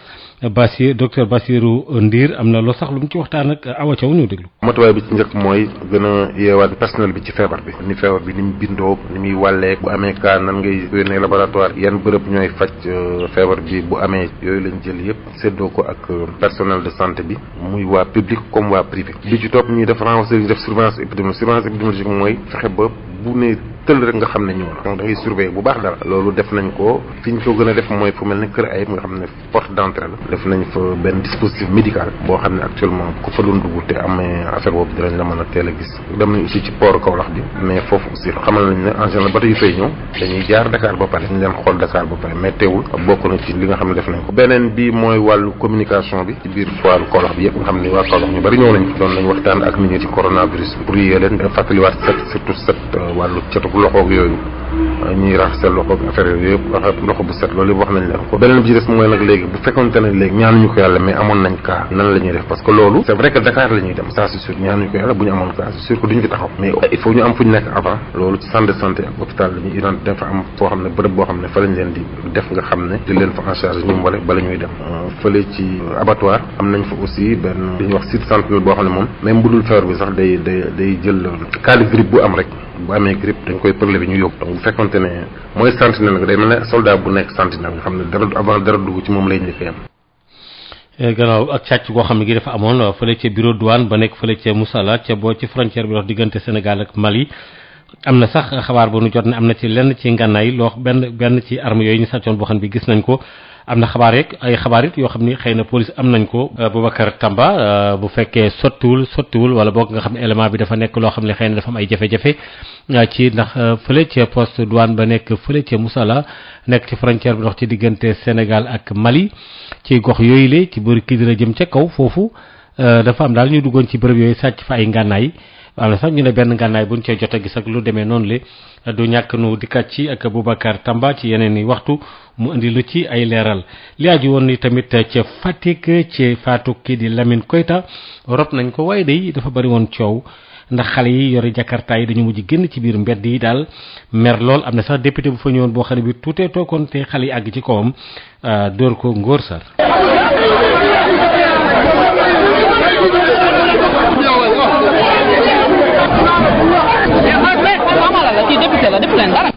docteur Bassirou Ndir am na loo sax lu mu ci waxtaan ak Awa Thiaw ñu déglu. matuwaay bi ci njëkk mooy gën a yeewaat personnel bi ci feebar bi ni feebar bi ni mu bindoo ni muy wàllee bu amee cas nan ngay yónnee laboratoire yan bërëb ñooy faj feebar bi bu amee yooyu lañ jël yëpp séddoo ko ak personnel de santé bi muy waa public comme waa privé bi ci topp ñuy def renforcer ñu def surveillance épidémiologique mooy fexe ba bu ne tël rek nga xam ne ñëw na donc da ngay surveiller bu baax dara loolu def nañ ko fi ñu ko gën a def mooy fu mel ne Kër Ayib nga xam ne porte d'entrée la def nañ fa benn dispositif médical boo xam ne actuellement ku fa doon dugg te amee affaire boobu dinañ la mën a teel a gis dem nañ aussi ci port Kaolack bi mais foofu aussi xamal nañ ne en général bato yu fay ñëw dañuy jaar Dakar ba pare dañ leen xool Dakar ba pare mais teewul bokk na ci li nga xam ne def nañ ko beneen bi mooy wàllu communication bi ci biir foire Kaolack bi yëpp nga xam ne waa Kaolack ñu bari ñëw nañ doon nañ waxtaan ak nit ñi ci coronavirus bi pour yee leen fàttaliwaat surtout set wàllu cetu loxoog yooyu ñuy rax seen loxo affaire yooyu yëpp loxo bu set loolu yëpp wax nañ leen ko beneen bi ci des mooy nag léegi bu fekkonte ne léegi ñaanuñu ko yàlla mais amoon nañ cas nan la ñuy def parce que loolu c'est vrai que Dakar la ñuy dem ça c'est sûr ñaanuñu ko yàlla bu ñu amoon cas c'est sûr que duñu fi taxaw mais il faut ñu am fu ñu nekk avant loolu ci centre de santé ak hôpital la ñuy identifier dafa am foo xam ne bërëb boo xam ne fa lañ leen di def nga xam ne di leen fa en charge ñoom bala ñuy dem fële ci abattoir am nañ fa aussi benn li ñuy wax site sentinelle boo xam ne moom même bu dul feebar bi sax day jël cas de grippe bu am rek bu amee grippe dañ koy prélever ñu yóbbu donc bu fekkonte ne mooy sentinelle nga day mel ne soldat bu nekk sentinelle nga xam ne dara avant dara dugg ci moom lay njëkk a yem. gannaaw ak càcc goo xam ne gi dafa amoon fële ca bureau douane ba nekk fële ca Moussala ca boo ci frontière bi dox diggante Sénégal ak Mali am na sax xabaar bu nu jot ne am na ci lenn ci ngànnaay loo benn ci arme yooyu ñu sàccoon boo xam ne bi gis nañ ko am na xabaar yeeg ay xabaar it yoo xam ni xëy na police am nañ ko Boubacar Tamba bu fekkee sottiwul wala boog nga xam ne élément bi dafa nekk loo xam ne xëy na dafa am ay jafe-jafe ci ndax fële ca poste douane ba nekk fële ca Moussala nekk ci frontière bi dox ci diggante Sénégal ak Mali ci gox yooyu la ci bëri Kidira jëm ca kaw foofu dafa am daal ñu duggoon ci bërëb yooyu sàcc fa ay ngànnaay am na sax ñu ne benn ngànnaay buñ cee jot a gis ak lu demee noonu le du ñàkk nu dikkat ci ak Boubacar Tamba ci yeneen i waxtu mu indi lu ci ay leeral li aju woon ni tamit ca Fatick ci faatu kii di Lamine Koita rob nañ ko waaye day dafa bari woon coow ndax xale yi yore jakarta yi dañu mujj génn ci biir mbedd yi daal mer lool am na sax député bu fa ñëwoon boo xam ne bi tuutee toogoon te xale yi àgg ci kawam dóor ko ngóor sar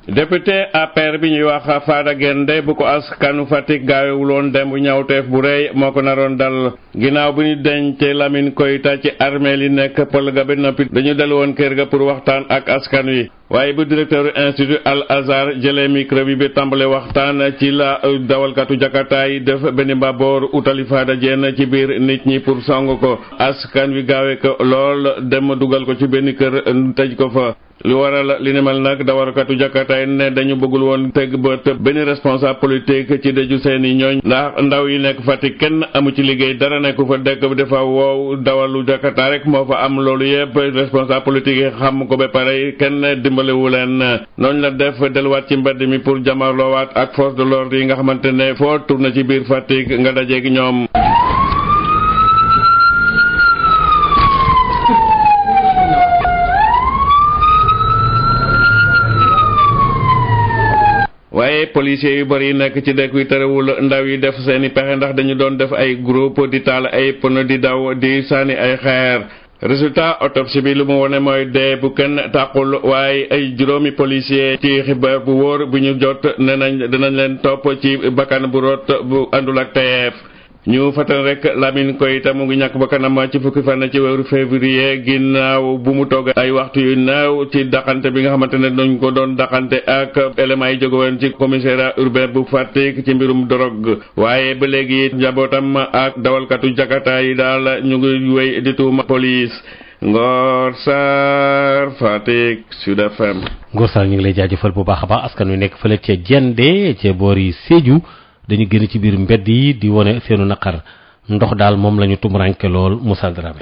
député APR bi ñuy wax Fada Guende bu ko askanu Fatick gaawewuloon dem bu ñaawteef bu rëy moo ko naroon dal ginnaaw bu ñu denc Lamine Koita ci armée li nekk pël ga ba noppi dañu dellu woon kër ga pour waxtaan ak askan wi waaye bu directeur institut Al Azhar jëlee micro bi tàmbale waxtaan ci la dawalkatu jakarta yi def benn mbaboor utali Fada Diène ci biir nit ñi pour song ko askan wi gaawee ko lool dem dugal ko ci benn kër tëj ko fa lu waral li ni mel nag dawalkatu jakarta yi ne dañu bëggul woon teg bët benn responsable politique ci dëju seeni ñooñ ndax ndaw yi nekk Fatick kenn amu ci liggéey dara nekku fa dëkk bi dafa woow dawalu jakarta rek moo fa am loolu yëpp responsable politique yi xam ko ba pare kenn dimbalewu leen noonu la def delluwaat ci mbedd mi pour jamarloowaat ak force de l'ordre yi nga xamante ne foo tourné ci biir Fatick nga dajeeg ñoom. waaye policiers yu bari nekk ci dëkk wi terewul ndaw yi def seeni pexe ndax dañu doon def ay groupe di taal ay pneu di daw di sànni ay xeer résultat autopsie bi lu mu wone mooy dee bu kenn tàqul waaye ay juróomi policier ci xibaar bu wóor bu ñu jot ne nañ dinañ leen topp ci bakkan bu rot bu àndul ak teyeef ñu fàttali rek Lamine Koita mu ngi ñàkk bakkanam ci fukki fan ci weeru février ginnaaw bu mu toog ay waxtu yu naaw ci daqante bi nga xamante ne dañ ko doon daqante ak éléments yi jóge woon ci commissariat urbain bu Fatick ci mbirum drogue waaye ba léegi njabootam ak dawalkatu jakarta yi daal ñu ngi wéy di tuuma police. Ngor Sarr Fatick Sud FM. Ngor Sarr ñu ngi lay jaajëfal bu baax a baax askan wi nekk fële ca Diendé ca boori Sédhiou dañu génn ci biir mbedd yi di wone seenu naqar ndox daal moom la ñu tumuranke lool Moussa Dramé.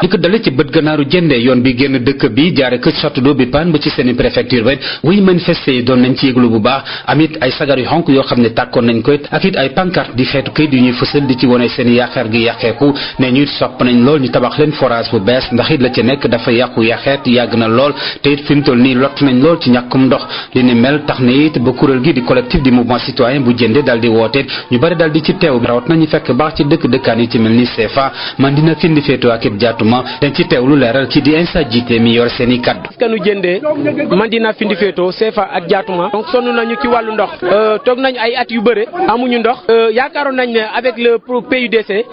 li ko dale ci bët gannaaru jëndee yoon bi génn dëkk bi jaare kër château d'eau bi pan ba ci seeni préfecture ba wuy manifester yi doon nañ ci yëglu bu baax amit ay sagar yu xonk yoo xam ne tàkkoon nañ ko ak it ay pancarte di xeetu kayit yu ñuy fësal di ci wone seeni yàqeer gi yàqeeku ne ñuy sopp nañ lool ñu tabax leen forage bu bees ndax it la ci nekk dafa yàqu yàqeet yàgg na lool te it fi mu toll nii lott nañ lool ci ñàkkum ndox li ni mel tax na it ba kuréel gi di collectif du mouvement citoyen bu jënde dal di woote ñu bari dal di ci teew rawat nañu fekk baax ci dëkkaan yi ci mel ni CFA man dina findi féetoo ak it jaatuma dañ ci teew lu leeral ci di Insa Jité mi yor seeni kaddu. askanu jëndee man dina findi féetoo CFA ak jaatuma donc sonn nañu ci wàllu ndox toog nañ ay at yu bëre amuñu ndox yaakaaroon nañ ne avec le PUDC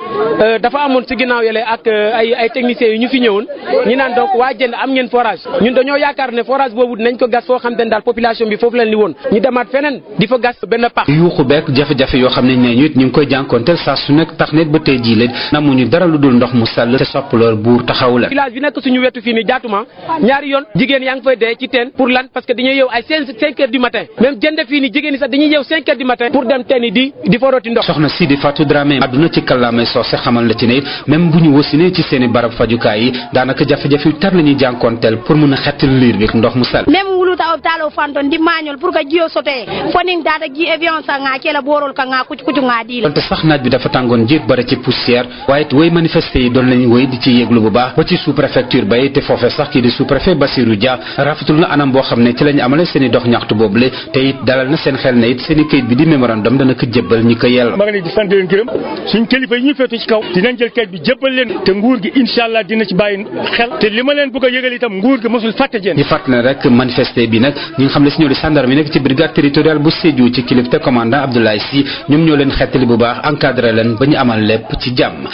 dafa amoon ci ginnaaw yele ak ay techniciens yu ñu fi ñëwoon ñi naan donc waa jënd am ngeen forage ñun dañoo yaakaar ne forage boobu dinañ ko gas foo xam te ne daal population bi foofu leen li woon ñu demaat feneen di fa gas benn pax. yuuxu beek jafe-jafe yoo xam ne ñu it ñu ngi koy jànkonteel saa su nekk tax net ba tey jii leen namuñu dara lu dul ndox mu sell te soppaloor buur taxaw la. village bi nekk suñu wetu fii nii jaatuma ñaari yoon jigéen yaa ngi fay dee ci teen pour lan parce que dañuy yeew ay 5 heures du matin même jënd fii nii jigéen ñi sax dañuy yeew 5 heures du matin pour dem teen yi di foroti ndox. soxna Sidi Fatou Dramé àdduna ci kàllaamay soose xamal la ci ne même bu ñu wasinee ci seeni barab fajukaay yi daanaka jafe-jafe yu tar la ñuy jànkoonteel pour mën a xettal liir bi ndox mu sell. même wuluta hôpital o fanton di mañol pour que jiyo sote foning data ji avion sa nga kela borol ka nga kucu nga di donte sax naaj bi dafa tàngoon jiit bare ci poussière waaye it woy manifesté yi doon nañu woy di ci yëglu bu baax ba ci sous préfecture bay te foofe sax kii di sous préfet Bassirou Dia rafetul na anam boo xam ne ci lañu amale seen i dox ñaxtu boobule te it dalal na seen xel ne it seen i këyit bi di mémorandum dana ko jébbal ñi ko yell. ma nga leen di sant leen gërëm suñ kilifa yi ñu féetu ci kaw dinañ jël këyit bi jébbal leen te nguur gi incha allah dina ci bàyyi xel te li ma leen bëgg a yëgal itam nguur gi mosul fàtte jeen ñu fàttali ne rek manifesté bi nag ñi nga xam ne si ñoo di gendarme yi nekk ci brigade territoriale bu Sédhiou ci kilifte commandant Abdoulaye Sy ñoom ñoo leen xettali bu baax encadré leen ba ñu amal lépp ci jàmm.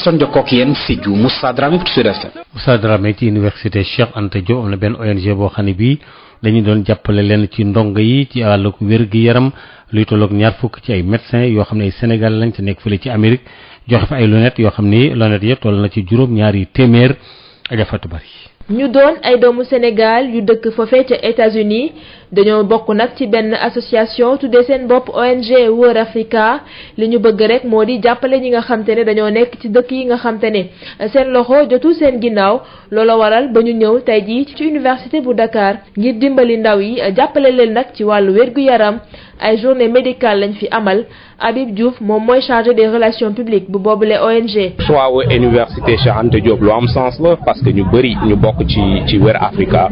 son jokkook yéen Sédhiou Moussa Dramé pour Sud FM. Moussa Dramé ci université Cheikh Anta Diop am na benn ONG boo xam ne bii dañu doon jàppale leen ci ndongo yi ci wàllu wér-gi-yaram luy tolloog ñaar fukk ci ay médecins yoo xam ne ay Sénégal lañ te nekk fële ci Amérique joxe fa ay lunettes yoo xam ni lunettes ya toll na ci juróom-ñaari téeméer ajafatu bari. ñu doon ay doomu Sénégal yu dëkk foofee ca États-Unis dañoo bokk nag ci benn association tuddee seen bopp ONG Wër Africa li ñu bëgg rek moo di jàppale ñi nga xam te ne dañoo nekk ci dëkk yi nga xam te ne seen loxo jotul seen ginnaaw loola waral ba ñu ñëw tey jii ci université bu Dakar ngir dimbali ndaw yi jàppale leen nag ci wàllu wér-gu-yaram ay journée médicale lañ fi amal Habib Diouf moom mooy chargé des relations publiques bu boobule ONG. choix wu université Cheikh Anta Diop lu am sens la parce que ñu bëri ñu bokk ci Wër Africa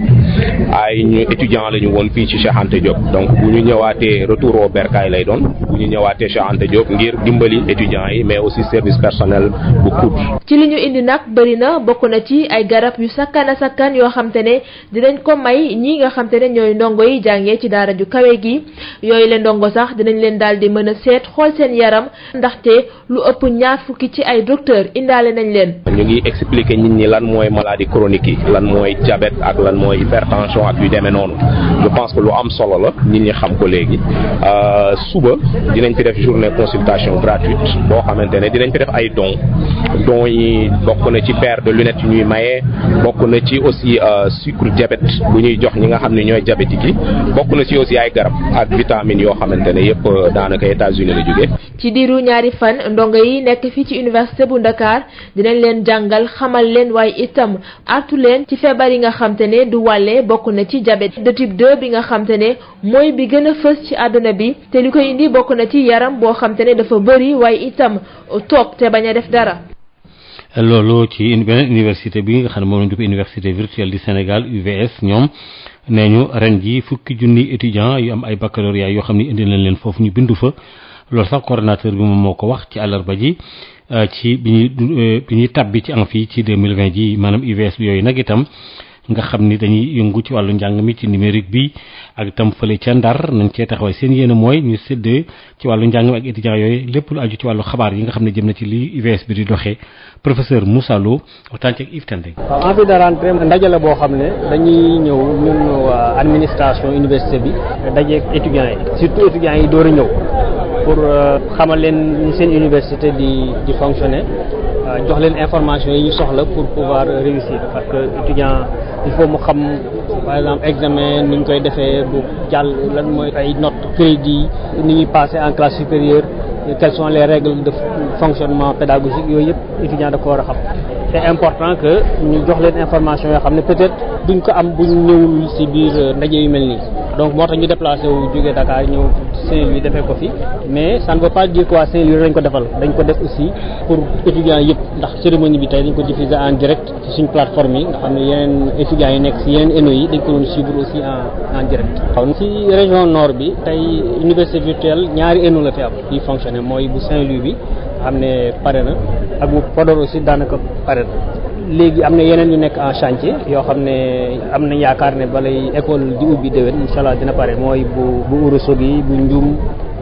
ay ñu étudiants la ñu woon fii ci Cheikh Anta Diop donc bu ñu ñëwaatee retour au bercail lay doon bu ñu ñëwaatee Cheikh Anta Diop ngir dimbali étudiants yi mais aussi service personnel bu COUD. ci li ñu indi nag bëri na bokk na ci ay garab yu sakkan yoo xam te ne dinañ ko may ñi nga xam te ne ñooy ndongo yi jàngee ci daara ju kawe gi yooyu leen ndongo sax dinañ leen daal di mën a seet xool seen yaram ndaxte lu ëpp ñaar fukki ci ay docteur indaale nañ leen. ñu ngi expliquer nit ñi lan mooy maladie chronique yi lan mooy diabète ak lan mooy hypertension ak yu demee noonu je pense que lu am solo la nit ñi xam ko léegi suba dinañ fi def journée consultation gratuite boo xamante ne dinañ fi def ay dons yi bokk na ci paire de lunettes yu ñuy maye bokk na ci aussi sucre diabète bu ñuy jox ñi nga xam ne ñooy diabétique yi bokk na ci aussi ay garab ak vitamines yoo xamante ne yëpp daanaka États-Unis la jógee. ci diiru ñaari fan ndongo yi nekk fii ci université bu Dakar dinañ leen jàngal xamal leen waaye itam artu leen ci feebar yi nga xam te ne du wàlle bokk na ci diabète de type 2 bi nga xam te ne mooy bi gën a fës ci àdduna bi te li koy indi bokk na ci yaram boo xam te ne dafa bëri waaye itam toog te bañ a def dara. loolu ci beneen université bi nga xam ne moom lañu duppee université virtuelle du Sénégal UVS ñoom nee ñu ren ji fukki junni étudiants yu am ay baccalauréat yoo xam ne indi nañ leen foofu ñu bindu fa loolu sax coordonnateur bi moom moo ko wax ci àllarba ji ci bi ñuy tabbi ci amphi ci 2020 ji maanaam UVS bi yooyu nag itam nga xam ni dañuy yëngu ci wàllu njàng mi ci numérique bi ak itam fële ca Ndar nañ cee taxawee seen yéene mooy ñu séddee ci wàllu njàng mi ak étudiants yooyu lépp lu aju ci wàllu xabaar yi nga xam ne jëm na ci li UVS bi di doxee professeur Moussa Lo waxtaan ci ak Yves Tendeng. waaw amphi de rentrée ndaje la boo xam ne dañuy ñëw ñun administration université bi dajeeg étudiants yi surtout étudiants yi door a ñëw pour xamal leen ni seen université di fonctionner jox leen information yi ñu soxla pour pouvoir réussir parce que étudiant il faut mu xam par exemple examen ni ñu koy defee bu jàll lan mooy ay notes crédit ni ñuy passer en classe supérieure quelles sont les règles de fonctionnement pédagogique yooyu yëpp étudiant da ko war a xam c'est important que ñu jox leen information yoo xam ne peut-être duñ ko am buñ ñëwul ci biir ndaje yu mel nii donc moo tax ñu déplacé wu jógee Dakar ñëw Saint-Louis defee ko fi mais ça ne veut pas dire que waa Saint-Louis lañ ko defal dañ ko def aussi pour étudiants yëpp ndax cérémonie bi tey dañ ko diffuser en direct ci suñ plateforme yi nga xam ne yeneen étudiants yi nekk ci yeneen ENO yi dañ ko doon suivre aussi en direct. waaw ci région nord bi tey université virtuelle ñaari ENO la fi am yi fonctionné mooy bu Saint-Louis bi xam ne pare na ak bu Podor aussi daanaka pare na. léegi am na yeneen yu nekk en chantier yoo xam ne am na yaakaar ne balay école di ubbi déwén incha allah dina pare mooy bu Ourossogui bu Ndioum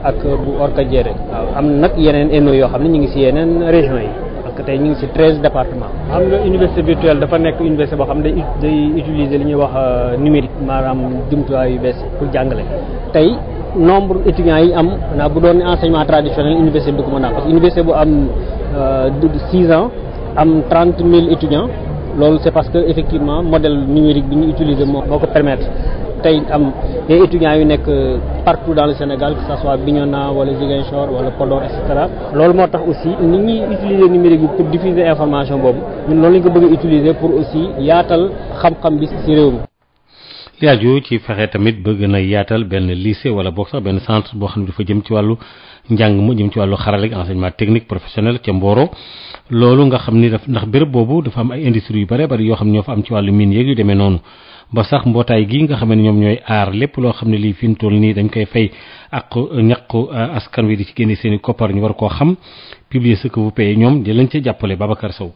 ak bu Orkadiéré waaw am na nag yeneen ENO yoo xam ne ñu ngi ci yeneen régions yi parce que tey ñu ngi ci 13 départements. xam nga université virtuelle dafa nekk université boo xam ne day utiliser li ñuy wax numérique maanaam jumtuwaay yu bees pour jàngale tey nombre étudiants yi am naa bu doon enseignement traditionnel université bi du ko mën a am parce que université bu am 6 ans. am 30 000 étudiants loolu c'est parce que effectivement modèle numérique bi ñu utiliser moo ko permettre tey am des étudiants yu nekk partout dans le Sénégal que ça soit Bignona wala Ziguinchor wala Podor et cetera loolu moo tax aussi ni ñuy utiliser numérique bi pour diffuser information boobu ñun loolu lañ ko bëgg a utiliser pour aussi yaatal xam-xam bi ci réew mi. li aju ci fexe tamit bëgg na yaatal benn lycée wala boog sax benn centre boo xam ne dafa jëm ci wàllu njàng mu jëm ci wàllu xarala ak enseignement technique professionnel ca Mboro loolu nga xam ni ndax béréb boobu dafa am ay industries yu bare bari yoo xam ne ñoo fa am ci wàllu mine yeeg yu demee noonu ba sax mbootaay gi nga xam ne ñoom ñooy aar lépp loo xam ne lii fi mu toll nii dañ koy fay ak ñaqu askan wi di ci génne seen i koppar ñu war koo xam publier ce que vous payez ñoom di lañ ca jàppale Babacar Sow.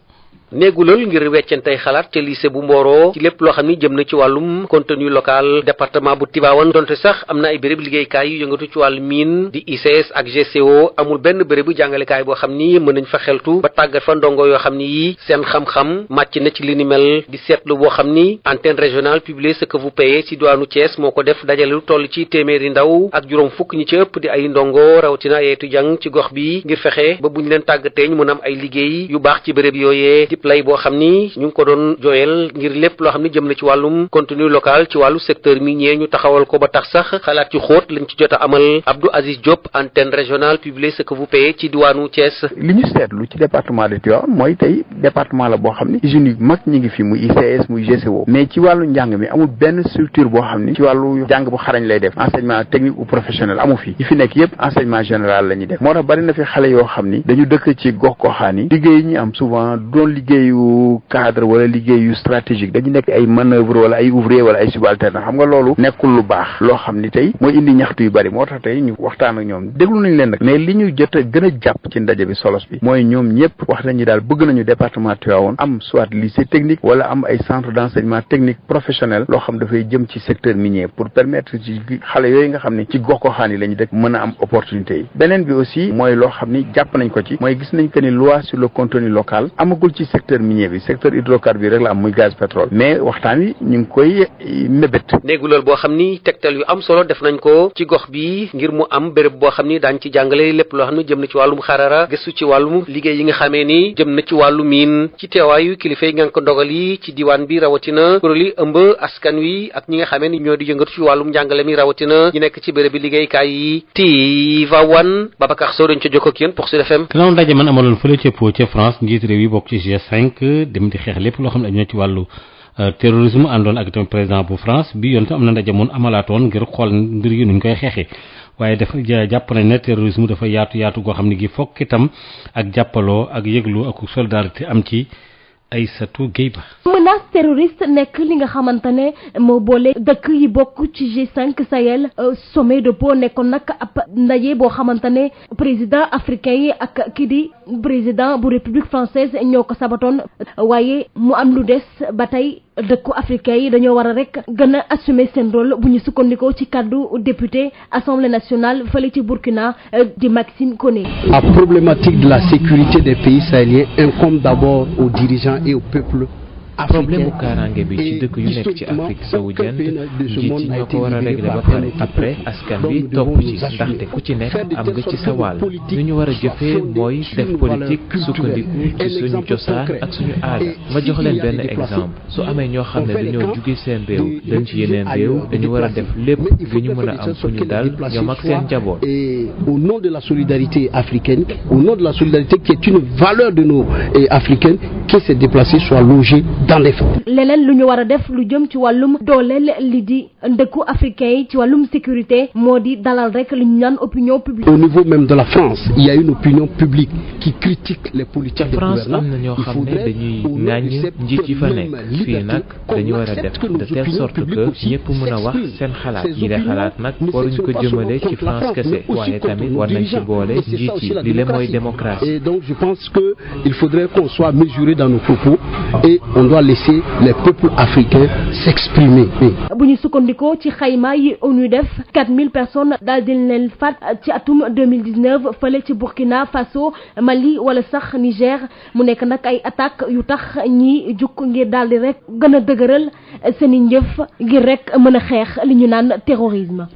néegulal ngir weccantey xalaat ca lycée bu Mboro ci lépp loo xam ni jëm na ci wàllum contenu local département bu Tivaouane donte sax am na ay béréb liggéeykaay yu yëngatu ci wàllu mine di ICS ak GCO amul benn bérébu jàngalekaay boo xam ni mën nañ fa xeltu ba tàggat fa ndongo yoo xam ni yi seen xam-xam màcc na ci li ni mel di seetlu boo xam ni antenne régionale publier ce que vous payez ci diwaanu Thiès moo ko def dajale lu toll ci téeméeri ndaw ak juróom fukk ñi ci ëpp di ay ndongo rawatina ay étudiant ci gox bi ngir fexe ba buñ leen tàggatee ñu mën am ay liggéey yu baax ci béréb yooyee lay boo xam ni ñu ngi ko doon jooyal ngir lépp loo xam ni jëm na ci wàllum contenu local ci wàllu secteur minier ñu taxawal ko ba tax sax xalaat ci xóot lañ ci jot a amal Abdou Aziz Diop antenne régionale publier ce que vous payez ci diwaanu Thiès. li ñu seetlu ci département de Tivaouane mooy tey département la boo xam ni usines yu mag ñi ngi fi muy ICS muy GCO mais ci wàllu njàng mi amul benn structure boo xam ni ci wàllu jàng bu xarañ lay def enseignement technique ou professionnel amu fi yi fi nekk yëpp enseignement général la ñuy def moo tax bari na fi xale yoo xam ni dañu dëkk ci gox goxaan yi liggéey ñi am souvent doon liggéeyu cadre wala liggéeyu stratégique dañu nekk ay manœuvre wala ay ouvrier wala ay subalterne xam nga loolu nekkul lu baax loo xam ni tey mooy indi ñaxtu yu bari moo tax tey ñu waxtaan ak ñoom déglu nañ leen nag mais li ñu jot a gën a jàpp ci ndaje bi solos bi mooy ñoom ñëpp wax nañu daal bëgg nañu département Tivaouane am soit lycée technique wala am ay centre d'enseignement technique professionnel loo xam dafay jëm ci secteur minier pour permettre ci xale yooyu nga xam ne ci gox goxaan yi la ñu dëkk mën a am opportunité yi beneen bi aussi mooy loo xam ni jàpp nañ ko ci mooy gis nañ que ni loi sur le contenu local amagul ci secteur minier bi secteur hydrocarbure rek la am muy gaz pétrole mais waxtaan wi ñu ngi koy mébét. néegu lool boo xam ni tegtal yu am solo def nañ ko ci gox bi ngir mu am béréb boo xam ni daañ ci jàngale lépp loo xam ne jëm na ci wàllum xarara gëstu ci wàllum liggéey yi nga xamee ni jëm na ci wàllu miin ci teewaayu kilifa yi nga ko dogal yi ci diwaan bi rawatina kuréel yi ëmb askan wi ak ñi nga xamee ni ñoo di yëngatu ci wàllum njàngale mi rawatina ñu nekk ci béréb bi liggéeykaay yi Tivaouane Babacar Sow dañ ca jokkoo ak yéen pour Sud FM. gannaaw ndaje man amaloon fële ca Pau ca France njiit réew yi bokk ci G5 dem di xeex lépp loo xam ne ñoo ci wàllu terrorisme àndoon ak tamit président bu France bi yoon tam am na ndaje mun amalaatoon ngir xool mbir yi nuñ koy xeexee waaye dafa jàpp nañ ne terrorisme dafa yaatu goo xam ne gi fokk itam ak jàppaloo ak yëglu ak solidarité am ci Aïssatou Gueye Ba. menace terroriste nekk li nga xamante ne moo boole dëkk yi bokk ci G5 Sahel sommet de Pau nekkoon nag ab ndaje boo xamante ne président africain yi ak kii di président bu république française ñoo ko sabatoon waaye mu am lu des ba tey dëkku africain yi dañoo war a rek gën a assumer seen rôle bu ñu sukkandikoo ci kàddu député assemblée nationale fële ci Burkina di Maxime Koné. La problématique de la sécurité des pays sahéliens incombe d'abord aux dirigeants et au peuple problème bu kaaraange bi ci dëkk yu nekk ci Afrique sowu jant njiit yi ñoo ko war a régler ba pare après askan bi topp ci ndaxte ku ci nekk am nga ci sa wàll li ñu war a jëfee mooy def politique sukkandiku ci suñu cosaan ak suñu aada ma jox leen benn exemple su amee ñoo xam ne dañoo jóge seen réew dem ci yeneen réew dañu war a def lépp ngir ñu mën a am fu ñu dal ñoom ak seen njaboot. Au nom de la solidarité africaine, au nom de la solidarité qui est une valeur de nos africains, que ces déplacés soient logés dans les familles. leneen lu ñu war a def lu jëm ci wàllum dooleel li di ndëkku africain yi ci wàllum sécurité moo di dalal rek lu ñu naan opinion publique. Au niveau même de la France, il y a une opinion publique qui critique les politiques de France am na ñoo xam ne dañuy ŋàññ njiit yi fa nekk fii nag dañu war a def de telle sorte que ñëpp mën a wax seen xalaat yi de xalaat nag waruñ ko jëmale ci France kese waaye tamit war nañ ci boole njiit yi li le mooy démocratie. Et donc je pense que il faudrait qu'on soit mesuré dans nos propos et on doit laisser les peuples africains s'exprimer. bu ñu sukkandikoo ci xayma yi ONU def 4000 personnes daal di leen faat ci atum 2019 fële ci Burkina Faso Mali wala sax Niger mu nekk nag ay attaques yu tax ñi jukk ngir daal di rek gën a dëgëral seen i njëf ngir rek mën a xeex li ñu naan terrorisme.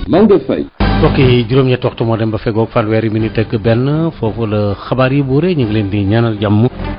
Maodo Faye. mbokk yi juróom-ñetti waxtu moo dem ba fegoog fanweeri minute ak benn foofu la xabaar yi buure ñu ngi leen di ñaanal jàmm.